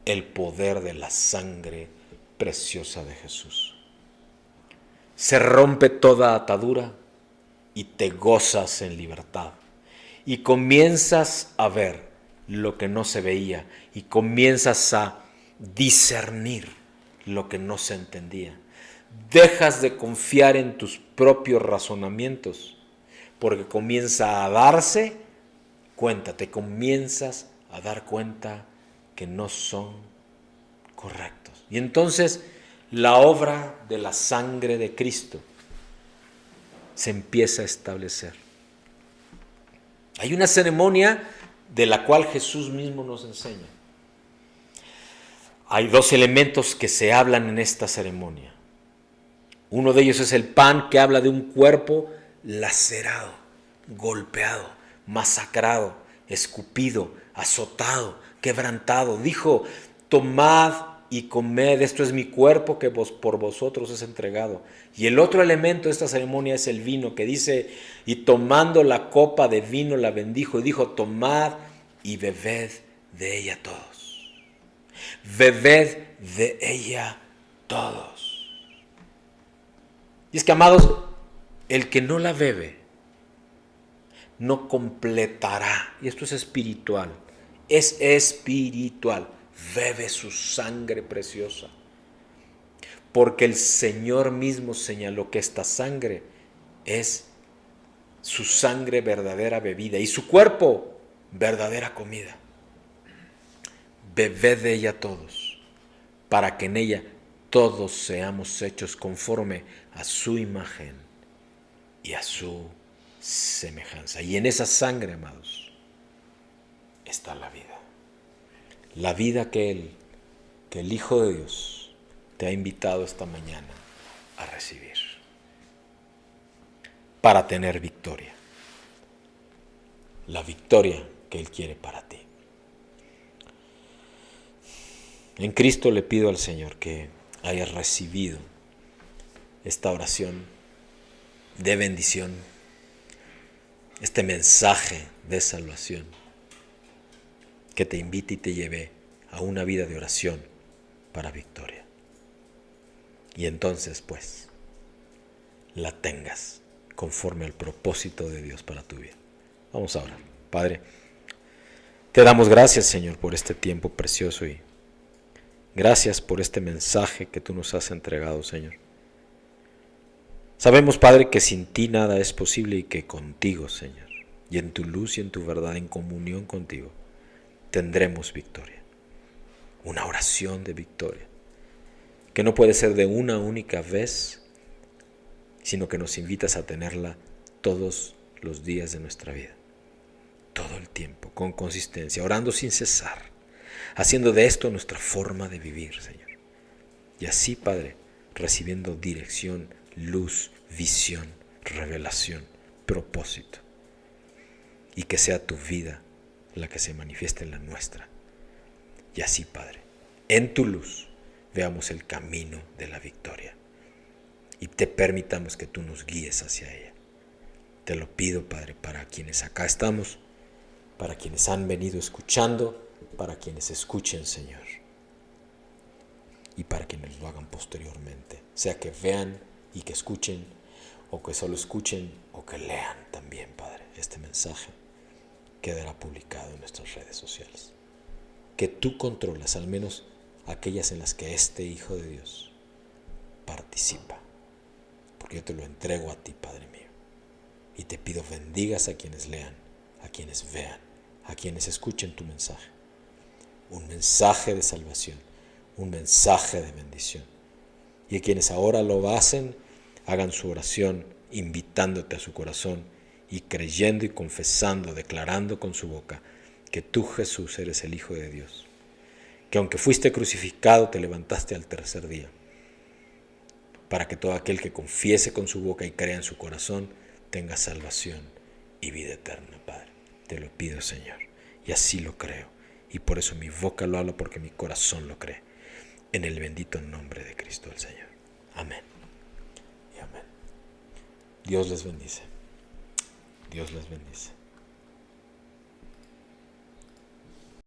el poder de la sangre preciosa de Jesús. Se rompe toda atadura y te gozas en libertad. Y comienzas a ver lo que no se veía y comienzas a discernir lo que no se entendía. Dejas de confiar en tus propios razonamientos porque comienza a darse cuenta, te comienzas a dar cuenta que no son correctos. Y entonces la obra de la sangre de Cristo se empieza a establecer. Hay una ceremonia de la cual Jesús mismo nos enseña. Hay dos elementos que se hablan en esta ceremonia. Uno de ellos es el pan, que habla de un cuerpo lacerado, golpeado, masacrado, escupido, azotado, quebrantado. Dijo: tomad y comed, esto es mi cuerpo que por vosotros es entregado. Y el otro elemento de esta ceremonia es el vino, que dice: y tomando la copa de vino la bendijo y dijo: tomad y bebed de ella todos. Bebed de ella todos. Y es que, amados, el que no la bebe no completará. Y esto es espiritual. Es espiritual. Bebe su sangre preciosa. Porque el Señor mismo señaló que esta sangre es su sangre verdadera bebida y su cuerpo verdadera comida. Bebed de ella todos, para que en ella todos seamos hechos conforme a su imagen y a su semejanza. Y en esa sangre, amados, está la vida. La vida que el Hijo de Dios te ha invitado esta mañana a recibir. Para tener victoria. La victoria que Él quiere para ti. En Cristo le pido al Señor que hayas recibido esta oración de bendición, este mensaje de salvación, que te invite y te lleve a una vida de oración para victoria. Y entonces, pues, la tengas conforme al propósito de Dios para tu vida. Vamos a orar. Padre, te damos gracias, Señor, por este tiempo precioso y gracias por este mensaje que tú nos has entregado, Señor. Sabemos, Padre, que sin ti nada es posible y que contigo, Señor, y en tu luz y en tu verdad, en comunión contigo, tendremos victoria. Una oración de victoria, que no puede ser de una única vez, sino que nos invitas a tenerla todos los días de nuestra vida. Todo el tiempo, con consistencia, orando sin cesar, haciendo de esto nuestra forma de vivir, Señor. Y así, Padre, recibiendo dirección, luz, visión, revelación, propósito. Y que sea tu vida la que se manifieste en la nuestra. Y así, Padre, en tu luz veamos el camino de la victoria. Y te permitamos que tú nos guíes hacia ella. Te lo pido, Padre, para quienes acá estamos, para quienes han venido escuchando, para quienes escuchen, Señor, y para quienes lo hagan posteriormente, sea que vean y que escuchen, o que solo escuchen, o que lean también, Padre. Este mensaje quedará publicado en nuestras redes sociales, que tú controlas, al menos aquellas en las que este Hijo de Dios participa, porque yo te lo entrego a ti, Padre mío. Y te pido bendigas a quienes lean, a quienes vean, a quienes escuchen tu mensaje. Un mensaje de salvación, un mensaje de bendición. Y a quienes ahora lo hacen, hagan su oración invitándote a su corazón y creyendo y confesando, declarando con su boca que tú, Jesús, eres el Hijo de Dios. Que aunque fuiste crucificado, te levantaste al tercer día, para que todo aquel que confiese con su boca y crea en su corazón tenga salvación y vida eterna, Padre. Te lo pido, Señor, y así lo creo. Y por eso mi boca lo habla, porque mi corazón lo cree. En el bendito nombre de Cristo el Señor. Amén y amén. Dios les bendice. Dios les bendice.